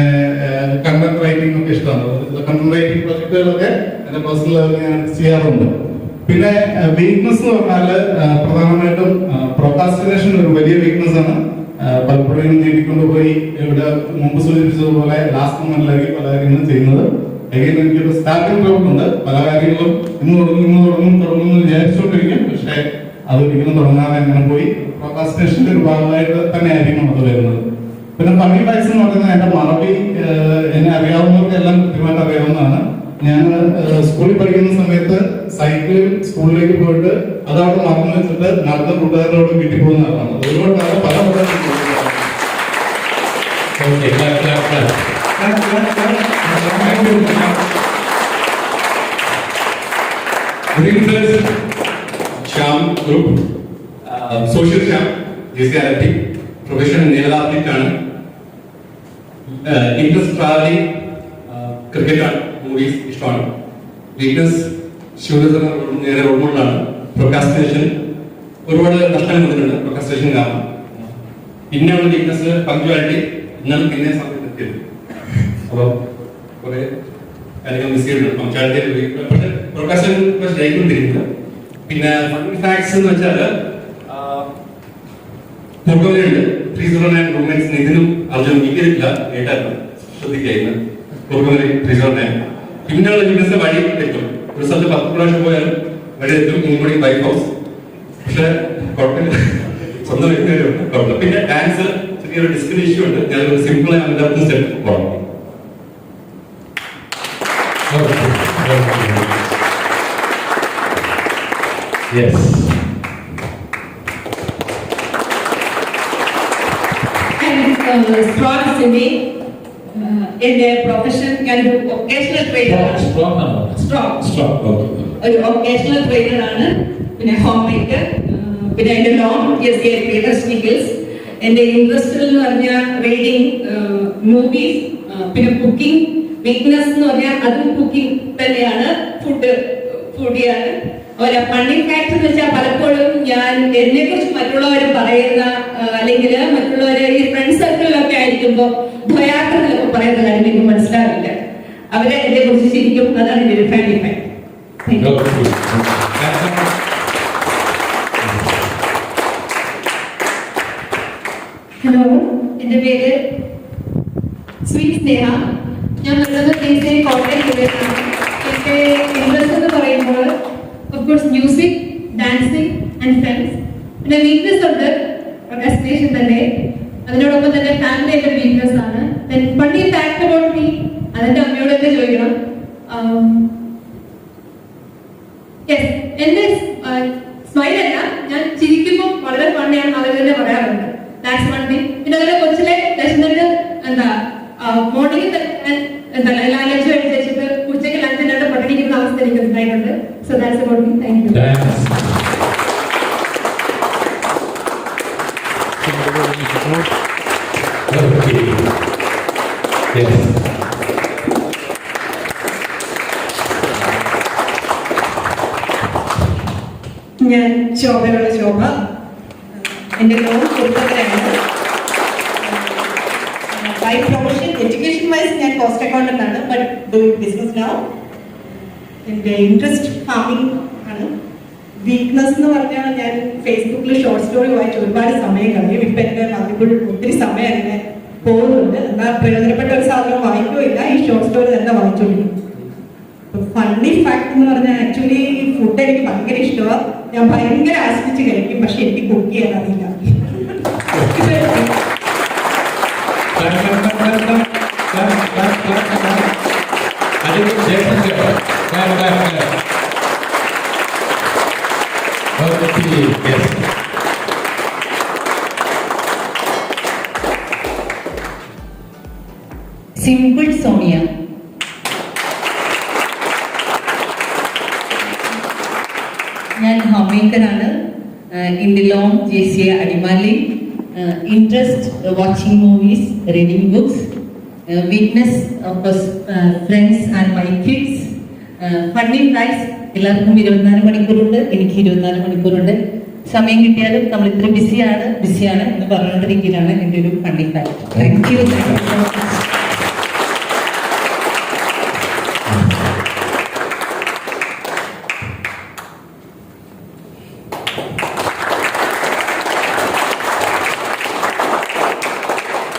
കണ്ടന്റ് റൈറ്റിംഗ് ഒക്കെ ഇഷ്ടമാണ്. കണ്ടന്റ് റൈറ്റിംഗ് പ്രൊജക്ടുകളൊക്കെ എന്റെ പേഴ്സണൽ ലെവലിൽ ഞാൻ ചെയ്യാറുണ്ട്. പിന്നെ വീക്ക്നസ് എന്ന് പറഞ്ഞാൽ പ്രധാനമായിട്ടും പ്രൊക്കാസ്റ്റിനേഷൻ ഒരു വലിയ വീക്ക്നസ് ആണ്. പലപ്പോഴും നീട്ടിക്കൊണ്ടുപോയി ഇവിടെ മുമ്പ് സൂചിപ്പിച്ചതുപോലെ ലാസ്റ്റ് മൊമെന്റിലായിരിക്കും പല കാര്യങ്ങളും ചെയ്യുന്നത്. എനിക്കൊരു സ്റ്റാർട്ടിംഗ് ബ്ലോക്ക് ഉണ്ട്. പല കാര്യങ്ങളും ഇന്ന് തുടങ്ങും വിചാരിച്ചുകൊണ്ടിരിക്കും. പക്ഷെ അതൊരിക്കലും തുടങ്ങാതെ അങ്ങനെ പോയി പ്രൊക്കാസ്റ്റിനേഷന്റെ ഒരു ഭാഗമായിട്ട് തന്നെ ആയിരിക്കും അത് വരുന്നത്. പിന്നെ ഫണ്ണി ഫാക്ട്സ് എന്ന് പറയുന്നത് എന്റെ മറവി, എന്നെ അറിയാവുന്നവർക്ക് എല്ലാം കൃത്യമായിട്ട് അറിയാവുന്നതാണ്. ഞാൻ സ്കൂളിൽ പഠിക്കുന്ന സമയത്ത് സൈക്കിളിൽ സ്കൂളിലേക്ക് പോയിട്ട് അതവിടെ മറന്നു വെച്ചിട്ട് നടന്ന കൂട്ടുകാരോട് വീട്ടിൽ പോകുന്ന ആളാണ്. ഒരുപാട് പല Shyam group, social Shyam, JC professional naval athlete ആണ്. ഇൻട്രസ്റ്റ് ട്രാവലിംഗ്, ക്രിക്കറ്റാണ്, മൂവീസ് ഇഷ്ടമാണ്. വീക്ക്നസ് നേരെ റോൾ മോഡലാണ്. പ്രൊക്കാസ്റ്റിനേഷൻ ഒരുപാട് നഷ്ടങ്ങൾ വന്നിട്ടുണ്ട് പ്രൊക്രസ്റ്റേഷൻ കാരണം. പിന്നെയുള്ള വീക്ക്നെസ് പങ്ക്ച്വാലിറ്റി. ഇന്നാണ് പിന്നെ സമയത്ത് എത്തിയത്. അപ്പോൾ കുറെ കാര്യങ്ങൾ മിസ് ചെയ്തിട്ടുണ്ട് പങ്ക്ച്വാലിറ്റി. പക്ഷേ പ്രൊക്രസ്റ്റേഷൻ ജയിക്കൊണ്ടിരിക്കുന്നത്. പിന്നെ ഫൺ ഫാക്ട്സ് എന്ന് വെച്ചാൽ കുറുക്കവലുണ്ട് 309 റൂംമേറ്റ്സിന് ഇതിനും അർജുൻ വീക്കിലില്ല കേട്ടായിരുന്നു ശ്രദ്ധിക്കായിരുന്നു കുറുക്കവലി 309. പിന്നെയുള്ള വീക്ക്നെസ് വഴി തെറ്റും. ഒരു സ്ഥലത്ത് 10 പ്രാവശ്യം പോയാലും വഴി തെറ്റും, ഇൻക്ലൂഡിംഗ് ബൈക്ക് ഹൗസ്. പക്ഷെ കുഴപ്പമില്ല, സ്വന്തം വ്യക്തികളുണ്ട് കുഴപ്പമില്ല. പിന്നെ ഡാൻസ് ചെറിയൊരു ഡിസ്കിന് ഇഷ്യൂ ഉണ്ട്. ഞാനൊരു സിമ്പിൾ ആയി അതിനകത്ത് സ്റ്റെപ്പ് പോകണം. എന്റെ പ്രൊഫഷൻ ഞാനൊരു വൊക്കേഷണൽ ട്രെയിനറാണ്. ഒരു വൊക്കേഷണൽ ട്രെയിനറാണ്. പിന്നെ ഹോം മേക്കർ. പിന്നെ എന്റെ ലോൺ പീറ്റേഴ്സ്. എന്റെ ഇൻട്രസ്റ്റ് എന്ന് പറഞ്ഞാൽ റീഡിങ്, മൂവീസ്, പിന്നെ കുക്കിംഗ്. വീക്ക്നെസ് എന്ന് പറഞ്ഞാൽ അതും കുക്കിംഗ് തന്നെയാണ്. ഫുഡിയാണ്. അതുപോലെ ഫണ്ണി ഫാക്ട് എന്ന് വെച്ചാൽ പലപ്പോഴും ഞാൻ എന്നെ കുറിച്ച് മറ്റുള്ളവർ പറയുന്ന അല്ലെങ്കിൽ മറ്റുള്ളവർ ഈ ഫ്രണ്ട് സർക്കിളിലൊക്കെ ആയിരിക്കുമ്പോൾ ദ്വയാർത്ഥത്തിലൊക്കെ പറയുന്ന കാര്യം എനിക്ക് മനസ്സിലാവില്ല. അവരെ എന്നെ കുറിച്ച് ശരിക്കും അതാണ് എന്റെ ഒരു ഫണ്ണി ഫാക്ട്. ഹലോ, എന്റെ പേര് സ്നേഹ. ഞാൻ കോട്ടയം ജില്ലയിലാണ്. എന്റെ ഇൻട്രസ്റ്റ് എന്ന് പറയുമ്പോൾ of course music, dancing and friends. പിന്നെ വീക്ക്നെസ് ഉണ്ട് പ്രൊക്രാസ്റ്റിനേഷൻ തന്നെ. അതിനോടൊപ്പം തന്നെ ഫാമിലി എന്റെ വീക്ക്നെസ് ആണ്. ഫണ്ണി ഫാക്ട് അബൌട്ട് മീ അതെന്റെ അമ്മയോട് തന്നെ ചോദിക്കണം. എന്റെ സ്മൈൽ അല്ല, ഞാൻ ചിരിക്കുമ്പോൾ വളരെ ഫണ്ണിയാണ് അവർ തന്നെ പറയാറുണ്ട്. That's one thing. പിന്നെ അതിലെ കൊച്ചിലെ വിശന്നിട്ട് മോർണിംഗിൽ തന്നെ ലഞ്ച് കഴിച്ച് വെച്ചിട്ട് ഉച്ചയ്ക്ക് ലഞ്ചിനായിട്ട് പഠിക്കുന്ന അവസ്ഥ എനിക്ക് ഉണ്ടായിട്ടുണ്ട്. So that's about me. Thank you. ഞാൻ ശോഭ. എന്റെ ലോൺ കൊടുത്തവരാണ്. ബൈ പ്രൊഫഷൻ എഡ്യൂക്കേഷൻ വൈസ് ഞാൻ കോസ്റ്റ് അക്കൗണ്ടന്റ് ആണ്. But doing business now. എന്റെ ഇൻട്രസ്റ്റ് ഫാമിംഗ് ആണ്. വീക്ക്നെസ് എന്ന് പറഞ്ഞാൽ ഞാൻ ഫേസ്ബുക്കിൽ ഷോർട്ട് സ്റ്റോറി വായിച്ച് ഒരുപാട് സമയം കളയും. ഇപ്പൊ എന്റെ അതിപ്പോൾ ഒത്തിരി സമയം അങ്ങനെ പോകുന്നുണ്ട്. എന്നാൽ പ്രയോജനപ്പെട്ട ഒരു സാധനം വായിക്കുകയില്ല, ഈ ഷോർട്ട് സ്റ്റോറി തന്നെ വായിച്ചുകൊണ്ടിരിക്കും. ഫണ്ണി ഫാക്ട് എന്ന് പറഞ്ഞാൽ ആക്ച്വലി ഫുഡ് എനിക്ക് ഭയങ്കര ഇഷ്ടമാണ്. ഞാൻ ഭയങ്കര ആസ്വദിച്ച് കഴിക്കും. പക്ഷെ എനിക്ക് കുക്ക് ചെയ്യാൻ അറിയില്ല. സിമ്പിൾ സോണിയ. ഞാൻ ഹോം മേക്കറാണ്. ഇന്ത്യലോം JCA Adimali. Interest watching movies, reading books. Weakness of friends and my kids. Funny facts എല്ലാവർക്കും 24 മണിക്കൂറുണ്ട്, എനിക്ക് 24 മണിക്കൂറുണ്ട്. സമയം കിട്ടിയാലും നമ്മൾ ഇത്ര ബിസിയാണ് എന്ന് പറഞ്ഞുകൊണ്ടിരിക്കുകയാണ് എൻ്റെ ഒരു funny fact. Thank you.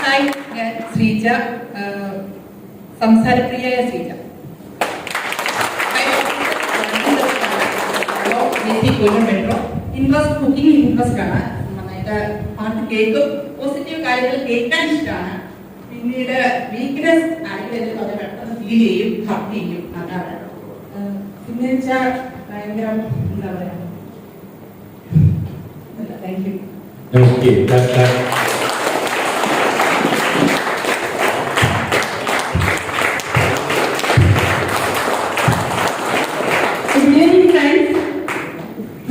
Hi, ഞാൻ ശ്രീജ, സംസാരപ്രിയയായ Sreeja. Metro. Interest cooking interest ആണ്. നന്നായിട്ട് പാട്ട് കേൾക്കും, പോസിറ്റീവ് കാര്യങ്ങൾ കേൾക്കാൻ ഇഷ്ടമാണ്. പിന്നീട് വീക്ക്നെസ് ആയിട്ട് അത് പെട്ടെന്ന് ഫീൽ ചെയ്യും, ഹർട്ട് ചെയ്യും. അതാണ്. പിന്നെ വെച്ചാൽ ഭയങ്കര എന്താ പറയാ. Thank you.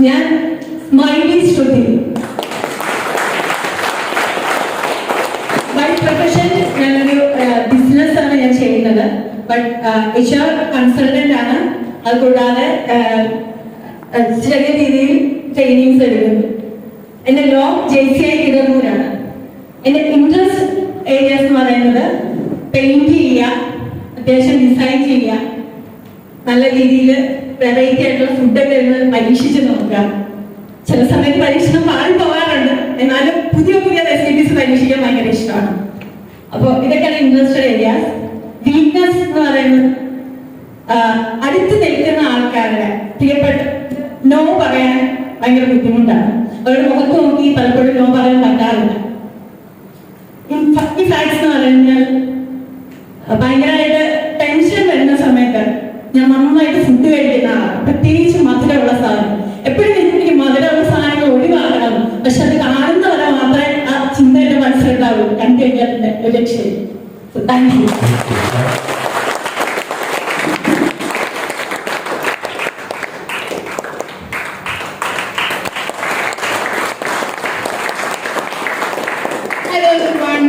ഞാൻ സ്മൈലി ശ്രുതി. ബൈ പ്രൊഫഷൻ ഞാനൊരു ബിസിനസ് ആണ് ഞാൻ ചെയ്യുന്നത്. ബട്ട് HR കൺസൾട്ടന്റ് ആണ്. അതുകൂടാതെ ചെറിയ രീതിയിൽ ട്രെയിനിങ്സ് എടുക്കുന്നു. എൻ്റെ ലോങ് JCI കിടന്നൂരാണ്. എൻ്റെ ഇൻട്രസ്റ്റ് ഏരിയാസ് എന്ന് പറയുന്നത് പെയിന്റ് ചെയ്യുക, അത്യാവശ്യം ഡിസൈൻ ചെയ്യുക, നല്ല രീതിയിൽ വെറൈറ്റി ആയിട്ടുള്ള ഫുഡൊക്കെ ഇരുന്ന് പരീക്ഷിച്ച് നോക്കുക. ചില സമയത്ത് പരീക്ഷണം പാടി പോകാറുണ്ട്, എന്നാലും പുതിയ പുതിയ റെസിപ്പീസ് പരീക്ഷിക്കാൻ ഭയങ്കര ഇഷ്ടമാണ്. അപ്പോൾ ഇതൊക്കെയാണ് ഇൻട്രസ്റ്റഡ് ഏരിയാസ്. വീക്ക്നെസ് എന്ന് പറയുന്നത് അടുത്ത് നിൽക്കുന്ന ആൾക്കാരുടെ പ്രിയപ്പെട്ട നോ പറയാൻ ഭയങ്കര ബുദ്ധിമുട്ടാണ്. അവരുടെ മുഖത്ത് നോക്കി പലപ്പോഴും നോ പറയാൻ പറ്റാറില്ല. ഫക്കി ഫാക്ട്സ് എന്ന് പറഞ്ഞാൽ ഭയങ്കരമായിട്ട് ടെൻഷൻ വരുന്ന സമയത്ത് ഞാൻ നന്നായിട്ട് ഫുഡ് കഴിക്കുന്ന ആളാണ്, പ്രത്യേകിച്ച് മധുരമുള്ള സാധനം. എപ്പോഴും എനിക്ക് മധുരമുള്ള സാധനങ്ങൾ ഒഴിവാക്കണം, പക്ഷെ അത് കാണുന്നവരെ മാത്രമേ ആ ചിന്ത എന്റെ മനസ്സിലുണ്ടാവൂ. കണ്ടു കഴിഞ്ഞാൽ ഒരു രക്ഷയില്ല. Thank you. Hello everyone,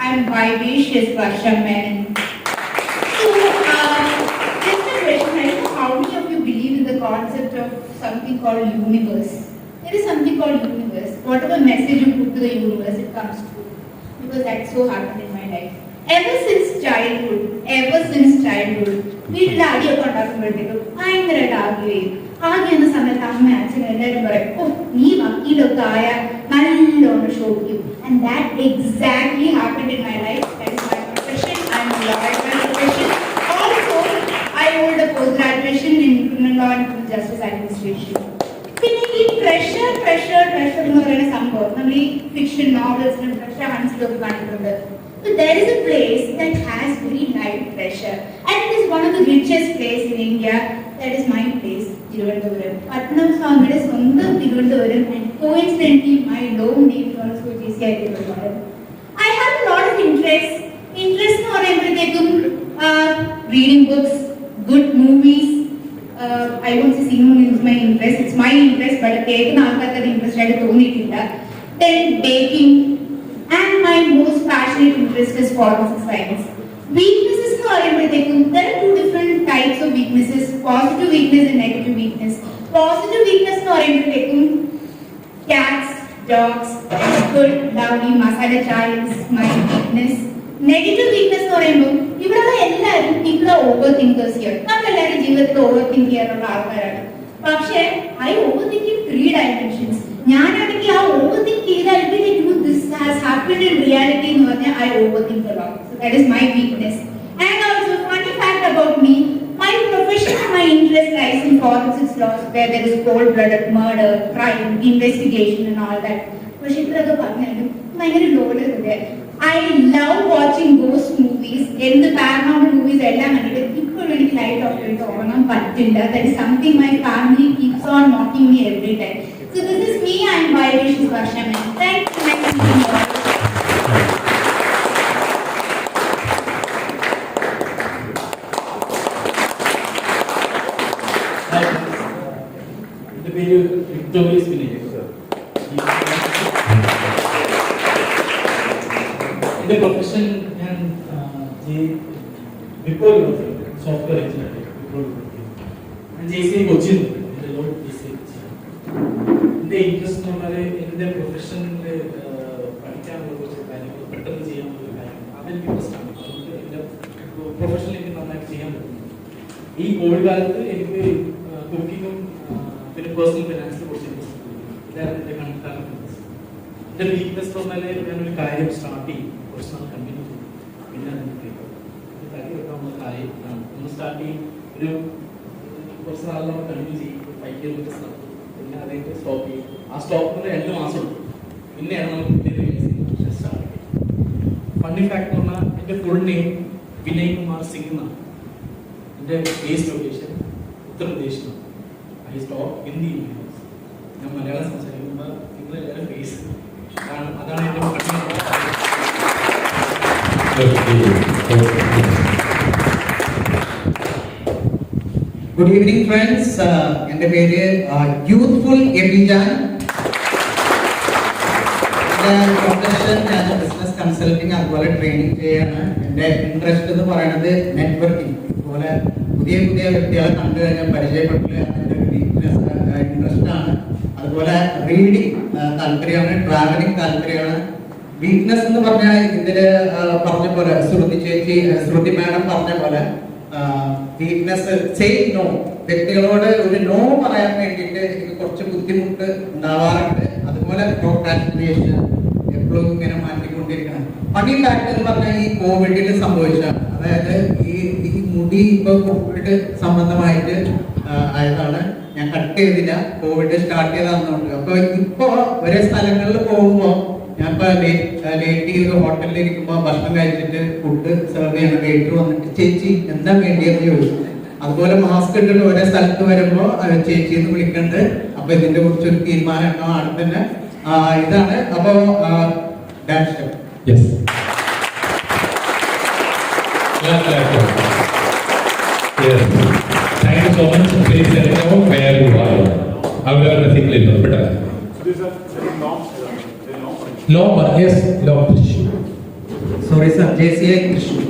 I'm Vaidesh Varshaman. So, just a question, I don't know how many of you believe in the concept of something called universe. There is something called universe. Whatever message you put to the universe, it comes true. Because that's so happened in my life. Ever since childhood, വീട്ടിൽ അടിയൊക്കെ ഉണ്ടാക്കുമ്പോഴത്തേക്കും ഭയങ്കരമായിട്ട് ആഗ്രഹിക്കും. ആദ്യം സമയത്ത് അമ്മ അച്ഛനും എല്ലാവരും പറയും, ഓ നീ വക്കീലൊക്കെ ആയ നല്ലോണം ശോഭിക്കും. And that exactly happened in my life. That is my profession. I am a lawyer by profession. Also, I hold a post-graduation in criminal law and criminal justice administration. പിന്നെ ഈ പ്രഷർ എന്ന് പറയുന്ന സംഭവം നമ്മൾ ഈ ഫിക്ഷൻ നോവൽസിലും പ്രഷർ ഹൺസിലൊക്കെ കണ്ടിട്ടുണ്ട്. So there is a place that has very light pressure, and it is one of the richest place in India. That is my place, Thiruvananthapuram. Patnamswamiyude സ്വന്തം Thiruvananthapuram, and coincidentally my long name is also JCI Thiruvananthapuram. I have a lot of interest എന്ന് പറയുമ്പോഴത്തേക്കും reading books, good movies. I won't say cinema is my interest, it's my interest, but കേൾക്കുന്ന ആൾക്കാർക്ക് അത് interest ആയിട്ട് തോന്നിയിട്ടില്ല. Then baking. And my most passionate interest is forensic science. Weaknesses എന്ന് പറയുമ്പോഴത്തേക്കും there are two different types of weaknesses, positive weakness and negative weakness. Positive weakness എന്ന് പറയുമ്പോഴത്തേക്കും cats, dogs, good, lovely, masala chai is my weakness. Negative weakness എന്ന് പറയുമ്പോൾ ഇവിടെയുള്ള എല്ലാവരും people are overthinkers here. നമ്മളെല്ലാവരും ജീവിതത്തിൽ overthink ചെയ്യാനുള്ള ആൾക്കാരാണ്. പക്ഷേ I overthink in 3 dimensions. ഞാനാണെങ്കിൽ ആ overthink ചെയ്താൽ this has happened in reality എന്ന് പറഞ്ഞാൽ I overthink a lot. So that is my weakness. And also funny fact about me, my profession and my interest lies in forensics laws, where there is cold-blooded murder, crime, investigation and all that. പക്ഷെ ഇതൊക്കെ പറഞ്ഞാലും ഭയങ്കര load. I love watching ghost movies. എന്ത് paranormal movies എല്ലാം കണ്ടിട്ട് ഇപ്പോഴും എനിക്ക് light of ചെയ്ത് ഓണം പറ്റില്ല. That is something my family keeps on mocking me every time. So this is me. I am Vaidesh Varshaman. Thank you. എൻ്റെ പേര് victorious Vinay. എൻ്റെ പ്രൊഫഷൻ ഞാൻ സോഫ്റ്റ്വെയർ എഞ്ചിനീയർ JCI കൊച്ചിയിൽ. എൻ്റെ ലോൺ JCI എൻ്റെ ഇൻട്രസ്റ്റ് എന്ന് പറഞ്ഞാൽ എൻ്റെ പ്രൊഫഷനിൽ പഠിക്കാനുള്ള കുറച്ച് കാര്യങ്ങൾ, പെട്ടെന്ന് ചെയ്യാനുള്ള കാര്യം, അതെനിക്ക് ഇൻട്രസ്റ്റാണ്. അതുകൊണ്ട് എൻ്റെ പ്രൊഫഷനിൽ എനിക്ക് നന്നായിട്ട് ചെയ്യാൻ പറ്റും. ഈ കോവിഡ് കാലത്ത് എനിക്ക് കുക്കിങ്ങും പിന്നെ പേഴ്സണൽ ഫിനാൻസിൽ കുറച്ച് ഇൻട്രസ്റ്റ് ഉണ്ട്. ഇതാണ് എൻ്റെ കണ്ടിട്ടാണ് ഇൻട്രസ്റ്റ്. എൻ്റെ വീക്ക്നെസ് പറഞ്ഞാൽ ഞാനൊരു കാര്യം സ്റ്റാർട്ട് ചെയ്യും, കുറച്ച് നാൾ കണ്ടിന്യൂ ചെയ്യും, പിന്നെ തടി വെക്കാനുള്ള കാര്യം ഒന്ന് സ്റ്റാർട്ട് ചെയ്യും, ഒരു കുറച്ച് നാൾ നമ്മൾ കണ്ടിന്യൂ ചെയ്യും, 5 കിലോമീറ്റേഴ്സ് നടത്തും, പിന്നെ അതായിട്ട് സ്റ്റോപ്പ് ചെയ്യും. ആ സ്റ്റോപ്പ് 2 മാസം എടുക്കും, പിന്നെയാണ് നമുക്ക് സ്റ്റാർട്ട് ചെയ്യും. ഫണ്ണി ഫാക്ട് എന്ന് പറഞ്ഞാൽ എൻ്റെ ഫുൾ നെയിം വിനയ് കുമാർ സിംഗ് എന്നാണ്. എൻ്റെ ബേസ് ലൊക്കേഷൻ ഉത്തർപ്രദേശിലാണ്. I stop Hindi. ഞാൻ മലയാളം സംസാരിക്കുമ്പോൾ നിങ്ങളെല്ലാവരും ഫേസ് അതാണ് എൻ്റെ Good evening friends. എൻ്റെ പേര് യൂത്ത്ഫുൾ എബിജാൻ. എൻ്റെ പ്രൊഫഷൻ ഞാൻ ബിസിനസ് കൺസൾട്ടിങ് അതുപോലെ ട്രെയിനിങ് ചെയ്യാണ്. എൻ്റെ ഇൻട്രസ്റ്റ് എന്ന് പറയുന്നത് നെറ്റ്വർക്കിംഗ്, അതുപോലെ പുതിയ പുതിയ വ്യക്തികളെ കണ്ടു കഴിഞ്ഞാൽ പരിചയപ്പെട്ടില്ല. എൻ്റെ ഇൻട്രസ്റ്റ് ആണ്. അതുപോലെ റീഡിങ് താല്പര്യമാണ്, ട്രാവലിംഗ് താല്പര്യമാണ്. വീക്ക്നെസ് എന്ന് പറഞ്ഞാൽ ഇതില് പറഞ്ഞ പോലെ ശ്രുതി മാഡം പറഞ്ഞ പോലെ വീക്ക്നെസ് സെയിം നോ, വ്യക്തികളോട് ഒരു നോ പറയാൻ വേണ്ടിയിട്ട് എനിക്ക് കുറച്ച് ബുദ്ധിമുട്ട് ഉണ്ടാവാറുണ്ട്. അതുപോലെ പ്രോക്രാസ്റ്റിനേഷൻ എപ്പോഴും ഇങ്ങനെ മാറ്റിക്കൊണ്ടിരിക്കണം. ഫണ്ണി ഫാക്ട് എന്ന് പറഞ്ഞാൽ ഈ കോവിഡിൽ സംഭവിച്ചതാണ്. അതായത് ഈ മുടി ഇപ്പൊ കോവിഡ് സംബന്ധമായിട്ട് ആയതാണ്. ഞാൻ കട്ട് ചെയ്തില്ല, കോവിഡ് സ്റ്റാർട്ട് ചെയ്താന്നുണ്ട്. അപ്പൊ ഇപ്പൊ ഒരേ സ്ഥലങ്ങളിൽ പോകുമ്പോ ഞാൻ ഇപ്പൊ ലേറ്റ് ചെയ്ത് ഹോട്ടലിൽ ഇരിക്കുമ്പോ ഭക്ഷണം കഴിച്ചിട്ട് ഫുഡ് സെർവ് ചെയ്യണ വെയിറ്റർ വന്നിട്ട് ചേച്ചി എന്താ വേണ്ടിയെന്ന് ചോദിച്ചു. അതുപോലെ മാസ്ക് ഇട്ടിട്ട് ഒരേ സ്ഥലത്ത് വരുമ്പോ ചേച്ചി എന്ന് വിളിക്കണ്ട്. അപ്പൊ ഇതിന്റെ കുറിച്ചൊരു തീരുമാനം ഉണ്ടോ അടുത്ത് തന്നെ ഇതാണ്. അപ്പോ Yes. Yes. Thank you so much. Please let me know where you are. Our basically no better. Law, yes, law. Sorry sir, JCI Thrissur.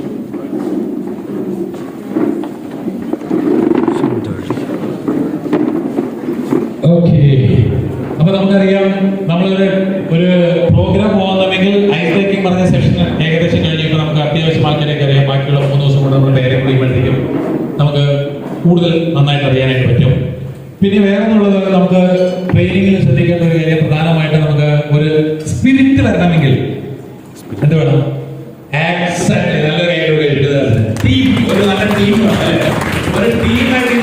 Okay, അപ്പൊ നമുക്കറിയാം നമ്മളൊരു പ്രോഗ്രാം പോകുന്നുണ്ടെങ്കിൽ ഐസ് ബ്രേക്കിംഗ് പറഞ്ഞ സെഷൻ ഏകദേശം കഴിഞ്ഞപ്പോൾ നമുക്ക് അത്യാവശ്യം ആൾക്കാരൊക്കെ അറിയാം. ബാക്കിയുള്ള 3 ദിവസം കൂടെ നമ്മൾ പേരെ വിളിക്കുമ്പോഴത്തേക്കും നമുക്ക് കൂടുതൽ നന്നായിട്ട് അറിയാനായിട്ട് പറ്റും. പിന്നെ വേറെ എന്നുള്ളത് നമുക്ക് ട്രെയിനിങ്ങിൽ ശ്രദ്ധിക്കേണ്ട ഒരു കാര്യം, പ്രധാനമായിട്ട് നമുക്ക് ഒരു സ്പിരിറ്റ് വരണമെങ്കിൽ എന്ത് വേണം? നല്ല കയ്യിലൂടെ എഴുതുന്നത് ടീം, ഒരു നല്ല ടീം വേണം. ഒരു ടീമായിട്ട്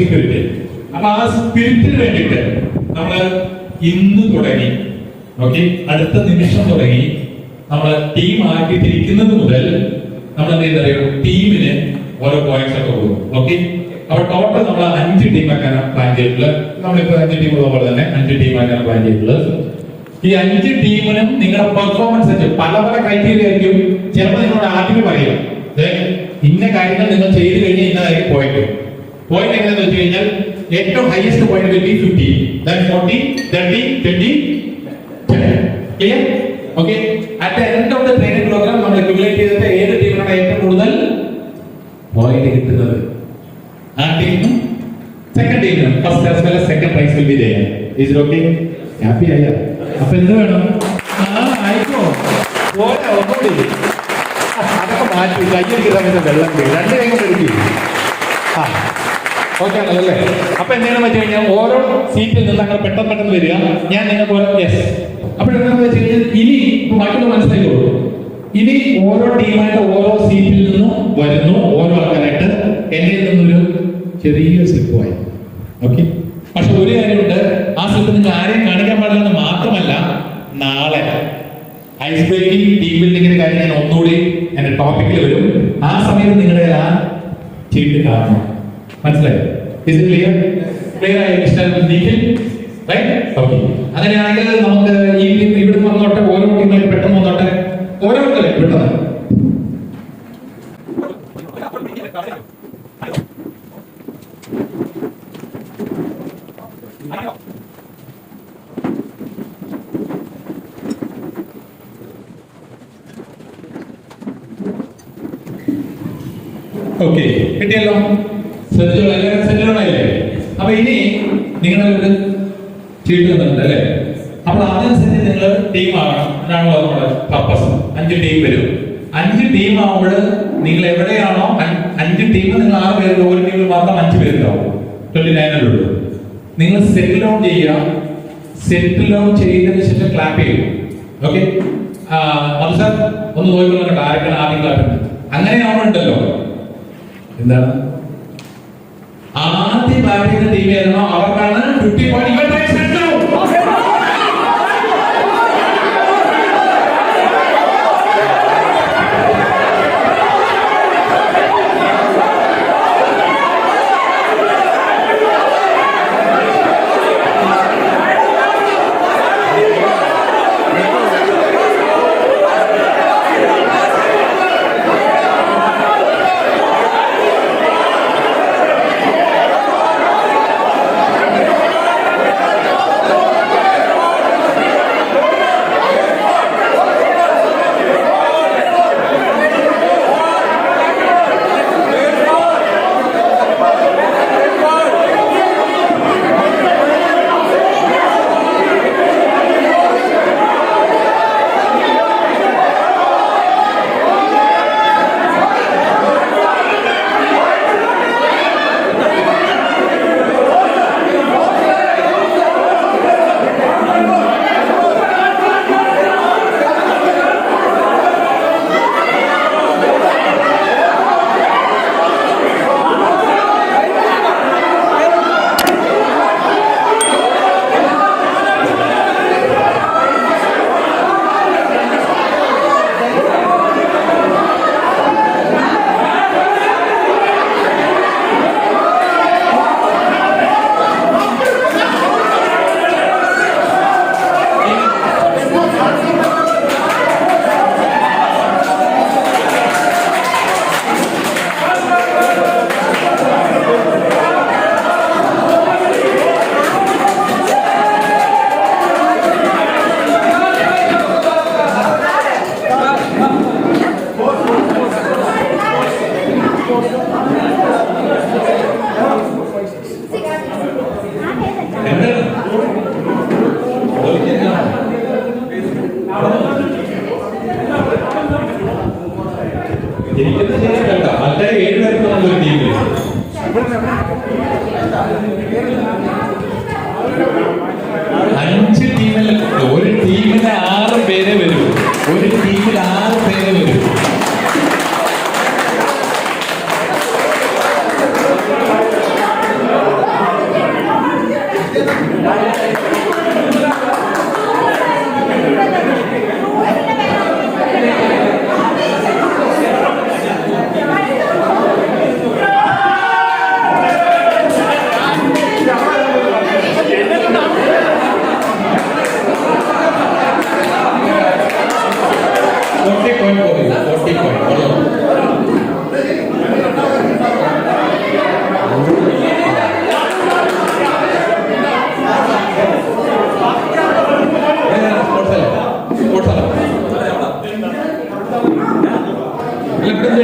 സ്പിരിറ്റ്. അപ്പൊ ആ സ്പിരിറ്റിന് വേണ്ടിയിട്ട് നമ്മൾ ഇന്ന് തുടങ്ങി, ഓക്കെ, അടുത്ത നിമിഷം തുടങ്ങി നമ്മൾ ടീം ആക്കി തിരിക്കുന്നത് മുതൽ നമ്മൾ എന്ത് ചെയ്യുന്നറിയോ, ടീമിന് ഓരോ പോയിന്റ്സ് ഒക്കെ കൊടുക്കും. ഓക്കെ, അപ്പൊ ടോട്ടൽ നമ്മൾ 5 ടീമാക്കാനാണ് പ്ലാൻ ചെയ്തിട്ടുള്ളത്. നമ്മളിപ്പോ 5 ടീം ഉള്ള പോലെ തന്നെ 5 ടീമാക്കാനാണ് പ്ലാൻ ചെയ്തിട്ടുള്ളത്. ഈ 5 ടീമിനും നിങ്ങളുടെ പെർഫോമൻസ് വെച്ച് പല പല ക്രൈറ്റീരിയ ആയിരിക്കും. ചിലപ്പോൾ നിങ്ങളോട് ആദ്യമേ പറയാം ഇന്ന കാര്യങ്ങൾ നിങ്ങൾ ചെയ്ത് കഴിഞ്ഞാൽ ഇന്നതായിരിക്കും പോയിന്റ്. പോയിന്റ് എങ്ങനെയാണെന്ന് വെച്ച് കഴിഞ്ഞാൽ ഏറ്റവും highest point will be 50, then 40, 30, 20, 10. Clear? Okay. At the end of the training program നമ്മൾ accumulate ചെയ്തിട്ട് ഏത് ടീമിനാണ് ഏറ്റവും കൂടുതൽ പോയിന്റ് കിട്ടുന്നത് ആ ടീമിനും സെക്കൻഡ് ടീമിനും first as well second prize will be there. Is it okay? Happy ആയ? അപ്പൊ എന്ത് വേണം? ആയിക്കോ ഓരോ ഒന്നുകൂടി അതൊക്കെ മാറ്റി കയ്യിരിക്കുന്ന സമയത്ത് വെള്ളം രണ്ട് കൈ കൊണ്ട് എടുക്കി. ഓക്കെ ആണല്ലേ? അപ്പൊ എന്തെങ്കിലും വെച്ച് കഴിഞ്ഞാൽ ഓരോ സീറ്റിൽ നിന്ന് അങ്ങനെ പെട്ടെന്ന് വരിക. ഞാൻ നിങ്ങൾക്ക് യെസ്. അപ്പോഴെന്താണെന്ന് വെച്ച് കഴിഞ്ഞാൽ ഇനി ബാക്കിയുള്ള മനസ്സിലായിക്കോളൂ. ഇനി ഓരോ ടീമായിട്ട് ഓരോ സീറ്റിൽ നിന്നും വരുന്നു. ഓരോ ആൾക്കാരായിട്ട് എന്റെ നിന്നൊരു ചെറിയ സ്ലിപ്പ് വായി. ഓക്കെ, പക്ഷെ ഒരു കാര്യമുണ്ട്, ആ സ്ലിപ്പ് നിങ്ങൾ ആരെയും കാണിക്കാൻ പാടില്ലെന്ന് മാത്രമല്ല, നാളെ ഐസ് ബ്രേക്കിംഗ് ടീം ബിൽഡിങ്ങിന്റെ കാര്യം ഞാൻ ഒന്നുകൂടി എന്റെ ടോപ്പിക്കിൽ വരും. ആ സമയത്ത് നിങ്ങളുടെ ആ ചീട്ട് കാണണം. മനസ്സിലായോ? Is it clear? Clear ആയി മിസ്റ്റർ നിഖിൽ? റൈറ്റ്? ഓക്കെ, അങ്ങനെയാണെങ്കിൽ നമുക്ക് ഈ ടീം ഇവിടെ വന്നോട്ടെ, ഓരോ ടീമായിട്ട് പെട്ടെന്ന് വന്നോട്ടെ, ഓരോരുത്തരെ പെട്ടെന്ന്. ഓക്കെ, കിട്ടിയല്ലോ? ശ്രദ്ധിച്ചോളൂ, എല്ലാവരും സെറ്റിലാണല്ലേ? അപ്പൊ ഇനി നിങ്ങളൊരു ചീട്ട് തന്നിട്ടുണ്ട് അല്ലേ? അപ്പോൾ അതനുസരിച്ച് നിങ്ങൾ ടീം ആവണം എന്നാണല്ലോ നമ്മുടെ പർപ്പസ്. 5 ടീം വരും. 5 ടീം ആവുമ്പോൾ നിങ്ങൾ എവിടെയാണോ 5 ടീം, നിങ്ങൾ 6 പേരുണ്ട്, ഒരു ടീമിൽ മാത്രം 5 പേരുണ്ടാവും. 29 ഉള്ളൂ. നിങ്ങൾ സെറ്റിൽ ഡൗൺ ചെയ്യുക. സെറ്റിൽ ഡൗൺ ചെയ്തതിനു ശേഷം ക്ലാപ്പ് ചെയ്യും. ഓക്കെ, അത് സാർ ഒന്ന് നോക്കിക്കൊള്ളു, ആരൊക്കെയാണ് ആദ്യം ക്ലാപ്പ് ചെയ്യുന്നത്. അങ്ങനെയാവുന്നുണ്ടല്ലോ, എന്താണ് ആദ്യം ക്ലാപ്പ് ചെയ്യുന്ന ടീം ഏതാണോ അവർക്കാണ് 50 പോയിന്റ്.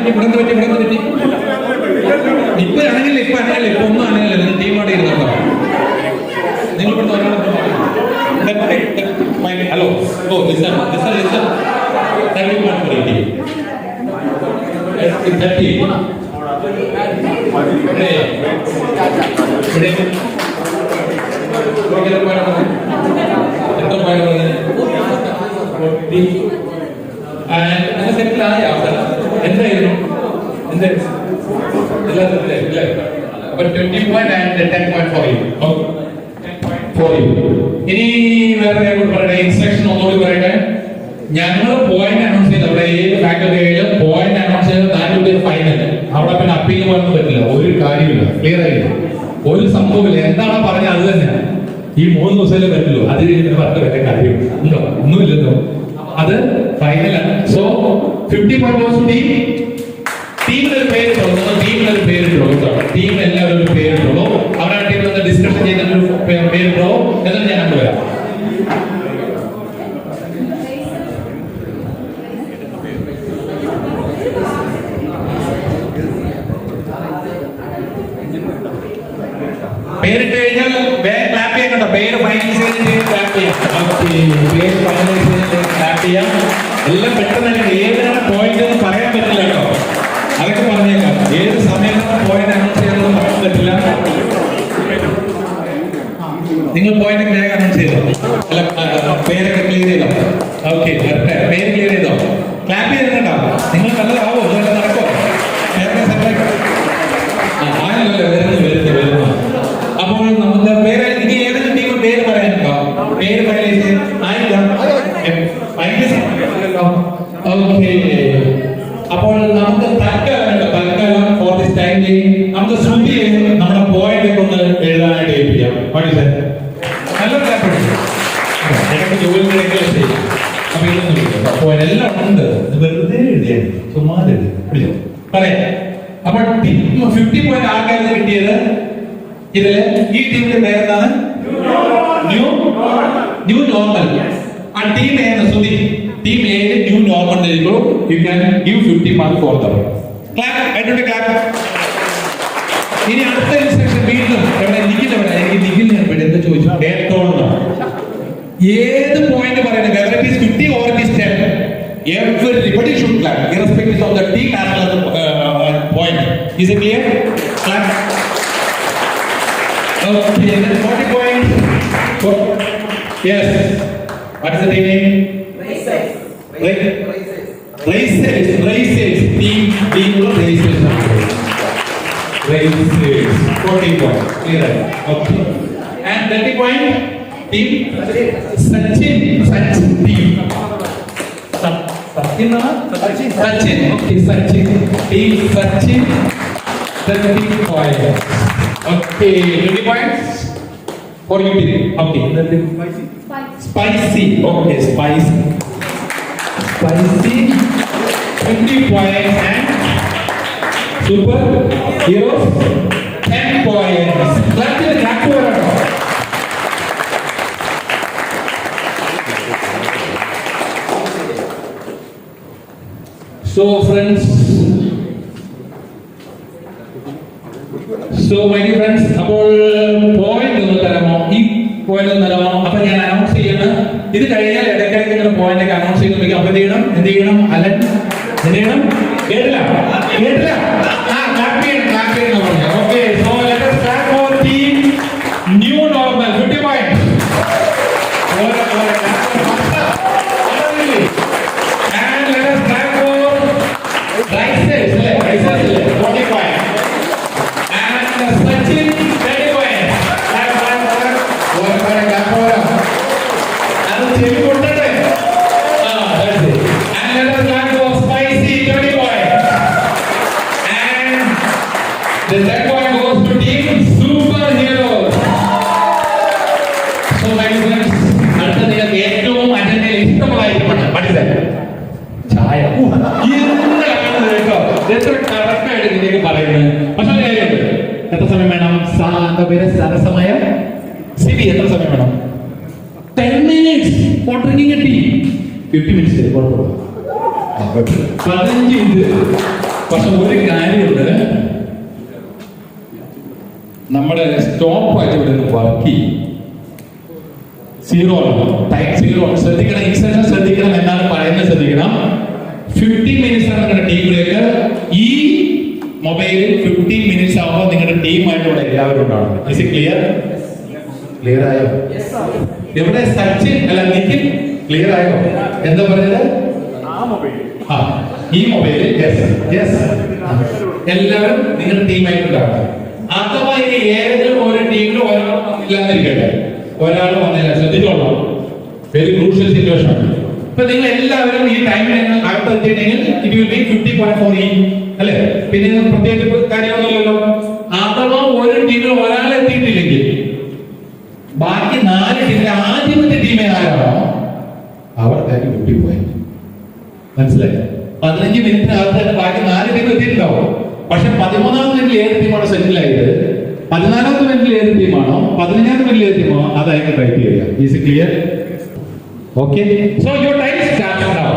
ഇപ്പൊ ആണെങ്കിലില്ല, ഇപ്പൊ ഒന്നും ആണെങ്കിലില്ല. നിങ്ങൾ ടീമോടെ ഇരുന്നോ. നിങ്ങൾ ഇവിടെ hello oh listen. 30 points for eating. 30. എന്തായിരുന്നു അപ്പൊ 20 points and 10 points for you. ഇനി വേറെ പറയട്ടെ, ഇൻസ്ട്രക്ഷൻ ഒന്നുകൂടി പറയട്ടെ. ഞങ്ങൾ പോയിന്റ് അനൗൺസ് ചെയ്ത് അവിടെ ഏത് ഫാക്കൽറ്റിയിലും പോയിന്റ് അനൗൺസ് ചെയ്ത് 4 ഫൈനൽ. അവിടെ പിന്നെ അപ്പീൽ പോകാനൊന്നും പറ്റില്ല, ഒരു കാര്യമില്ല. ക്ലിയർ ആയില്ല, ഒരു സംഭവമില്ല. എന്താണോ പറഞ്ഞത് അത് തന്നെ. ഈ 3 ദിവസമല്ലേ പറ്റുള്ളൂ, അത് കഴിഞ്ഞിട്ട് പറഞ്ഞ വേറെ കാര്യമില്ല. ഉണ്ടോ? ഒന്നുമില്ലല്ലോ. അത് ഫൈനലാണ്. So 50 points ടീമിനൊരു പേരിട്ടുള്ളൂ. ടീമിനൊരു പേരിട്ടുള്ളൂ കേട്ടോ. ടീം എല്ലാവരും ഒരു പേരിട്ടുള്ളൂ. അവരുടെ ടീമിൽ ഡിസ്കഷൻ ചെയ്തിട്ടൊരു പേരിട്ടോ എന്നിട്ട് ഞാൻ കണ്ടുവരാം. പേരിട്ട് കഴിഞ്ഞാൽ ക്ലാപ്പ് ചെയ്യാൻ കേട്ടോ. പേര് ഫൈനലൈസ് ചെയ്തിട്ട് ക്ലാപ്പ് ചെയ്യാം. പേര് ഫൈനലൈസ് ചെയ്തിട്ട് ക്ലാപ്പ് ചെയ്യാം. എല്ലാം പെട്ടെന്ന് തന്നെ. ഏതിനാണ് പോയിന്റ് എന്ന് പറയാൻ പറ്റില്ല കേട്ടോ. അതൊക്കെ പറഞ്ഞേക്കാം. ഏത് സമയത്താണ് പോയിന്റ് അനൗൺസ് ചെയ്യാനൊന്നും പറയാൻ പറ്റില്ല. നിങ്ങൾ പോയിന്റ് വേഗം അനൗൺസ് ചെയ്തോ. അല്ല, പേരൊക്കെ ക്ലിയർ ചെയ്തോ. ഓക്കെ, പേര് ക്ലിയർ ചെയ്തോ. ക്ലാപ്പ് ചെയ്തിട്ടുണ്ടോ? നിങ്ങൾ നല്ലതാവോ? നടക്കോ? വരുന്നു. അപ്പോൾ നമുക്ക് പേര് ഇനി ഏതെങ്കിലും ടീം പേര് പറയാനുണ്ടോ? പേര് ഫൈനലൈസ് ആയില്ല. ഓക്കെ, അപ്പോൾ നമുക്ക് തൽക്കാലം ഫോർ ദിസ് ടൈം നമുക്ക് ശ്രുതിയെ നമ്മുടെ പോയിന്റ് ഒക്കെ ഒന്ന് എഴുതാനായിട്ട് ഏൽപ്പിക്കാം. നല്ല ഇടയ്ക്ക് ജോലികളൊക്കെ ചെയ്യും. അപ്പൊ ഇതൊന്നും പോയിന്റ് എല്ലാം ഉണ്ട്. വെറുതെ എഴുതിയാൽ ചുമ്മാ എഴുതി പറയാം. അപ്പോൾ 50 പോയിന്റ് ആർക്കായിരുന്നു കിട്ടിയത്? ഇതില് ഈ ടീമിന്റെ പേരെന്താണ്? New normal. ആ ടീം ഏതാണ്? സുധി. ടീം ഏത് ന്യൂ നോർമൽ എഴുതിക്കോളൂ. You can give 50 mark for them. Clap. ആയിട്ടുണ്ട് ക്ലാപ്പ്. ഇനി അടുത്ത ഇൻസ്ട്രക്ഷൻ വീണ്ടും എവിടെ? എനിക്ക് നിഖിൽ എന്താ ചോദിച്ചു? കേട്ടോണ്ടോ? ഏത് പോയിന്റ് പറയുന്നത്? whether it is 50 or it is 10, everybody should clap irrespective of the team as well as the point. Is it clear? Clap. Okay, then 40 points. Yes. What is the team name? Races. Team Races. 40 points. Clear. Okay. And 30 point. Team Sachin team. Sachin. Okay, Sachin. Team Sachin. 30 points. Okay, 20 points for you team. Okay, spicy. Okay, spicy. 20 points and super heroes 10 points. Let's get back to our. So friends, my dear friends, അപ്പോൾ point ഒന്ന് തരാമോ? ഈ point ഒന്ന് തരാമോ? അപ്പൊ ഞാൻ announce ചെയ്യണം. ഇത് കഴിഞ്ഞാൽ ഇടയ്ക്കിടയ്ക്ക് നിങ്ങളുടെ പോയിന്റ് ഒക്കെ അനൗൺസ് ചെയ്യുന്നുണ്ടെങ്കിൽ അപ്പൊ എന്ത് ചെയ്യണം? അലൻ എന്ത് ചെയ്യണം? കേട്ടില്ല. ക്ലാപ്പ് ചെയ്യണം പറഞ്ഞു. Okay, so let us clap for team new normal 50 points. And let us clap for Races 40 points. And Sachin 30 points. And Chevi Kottade. That's it. And let us clap for Spicy 30 points. And the third point goes to team Superheroes. So my friends, അടുത്ത നിങ്ങൾക്ക് ഏറ്റവും attend ഇഷ്ടമുള്ളതായിരിക്കും. മനസ്സിലായി? ചായ എത്ര കറക്റ്റായിട്ട് ഇതിലേക്ക് പറയുന്നത്. പക്ഷെ കാര്യമുണ്ട്. എത്ര സമയം വേണം? എന്താ പേര്? സമയം. സിബി എത്ര സമയം വേണം? 10 minutes for drinking a tea. 50 minutes. 15 minutes. പക്ഷെ ഒരു കാര്യമുണ്ട്, നമ്മുടെ സ്റ്റോപ്പ് ആയിട്ട് ഇവിടെ നിന്ന് വർക്ക് ചെയ്യും. 0 ടൈം 0 ശ്രദ്ധിക്കണം. ഈ സെഷൻ ശ്രദ്ധിക്കണം എന്നാണ് പറയുന്നത്. ശ്രദ്ധിക്കണം. 15 മിനിറ്റ്സ് ആണ് നിങ്ങളുടെ ടീ ബ്രേക്ക്. ഈ മൊബൈലിൽ 15 മിനിറ്റ്സ് ആവുമ്പോൾ നിങ്ങളുടെ ടീമായിട്ട് ഇവിടെ എല്ലാവരും ഉണ്ടാവണം. Is it clear? ക്ലിയർ ആയോ? ഇവിടെ സച്ചിൻ അല്ല നിഖിൽ ക്ലിയർ ആയോ? എന്താ പറഞ്ഞത്? ഈ മൊബൈൽ എല്ലാവരും നിങ്ങളുടെ ടീമായിട്ടുണ്ടാവണം. അഥവാ ഇനി ഏതെങ്കിലും ഒരു ടീമിൽ ഒരാൾ വന്നില്ലാന്നിരിക്കട്ടെ, ഒരാൾ വന്നില്ല, ശ്രദ്ധിച്ചോളാം. Very crucial situation. ഇപ്പൊ നിങ്ങൾ എല്ലാവരും ഈ ടൈമിൽ അകത്തെത്തിയിട്ടുണ്ടെങ്കിൽ ഇറ്റ് വിൽ ബി 50.4 അല്ലെ? പിന്നെ പ്രത്യേകിച്ച് കാര്യമൊന്നുമില്ലല്ലോ. അഥവാ ഒരു ടീമിൽ ഒരാൾ എത്തിയിട്ടില്ലെങ്കിൽ ബാക്കി 4 ടീമിലെ ആദ്യത്തെ ടീമേ ആരാണോ അവർ കാര്യം വിട്ടുപോയി. മനസ്സിലായി? 15 മിനിറ്റിനകത്ത് തന്നെ ബാക്കി 4 ടീം എത്തിയിട്ടുണ്ടാവും. പക്ഷെ 13ാമത്തെ മിനിറ്റിൽ ഏത് ടീമാണ് സെറ്റിൽ ആയത്, 14ാമത്തെ മിനിറ്റിൽ ഏത് ടീമാണോ, 15ാമത്തെ മിനിറ്റിൽ ഏത് ടീമാണോ അതായത് criteria. Is clear? Okay. So your time starts now.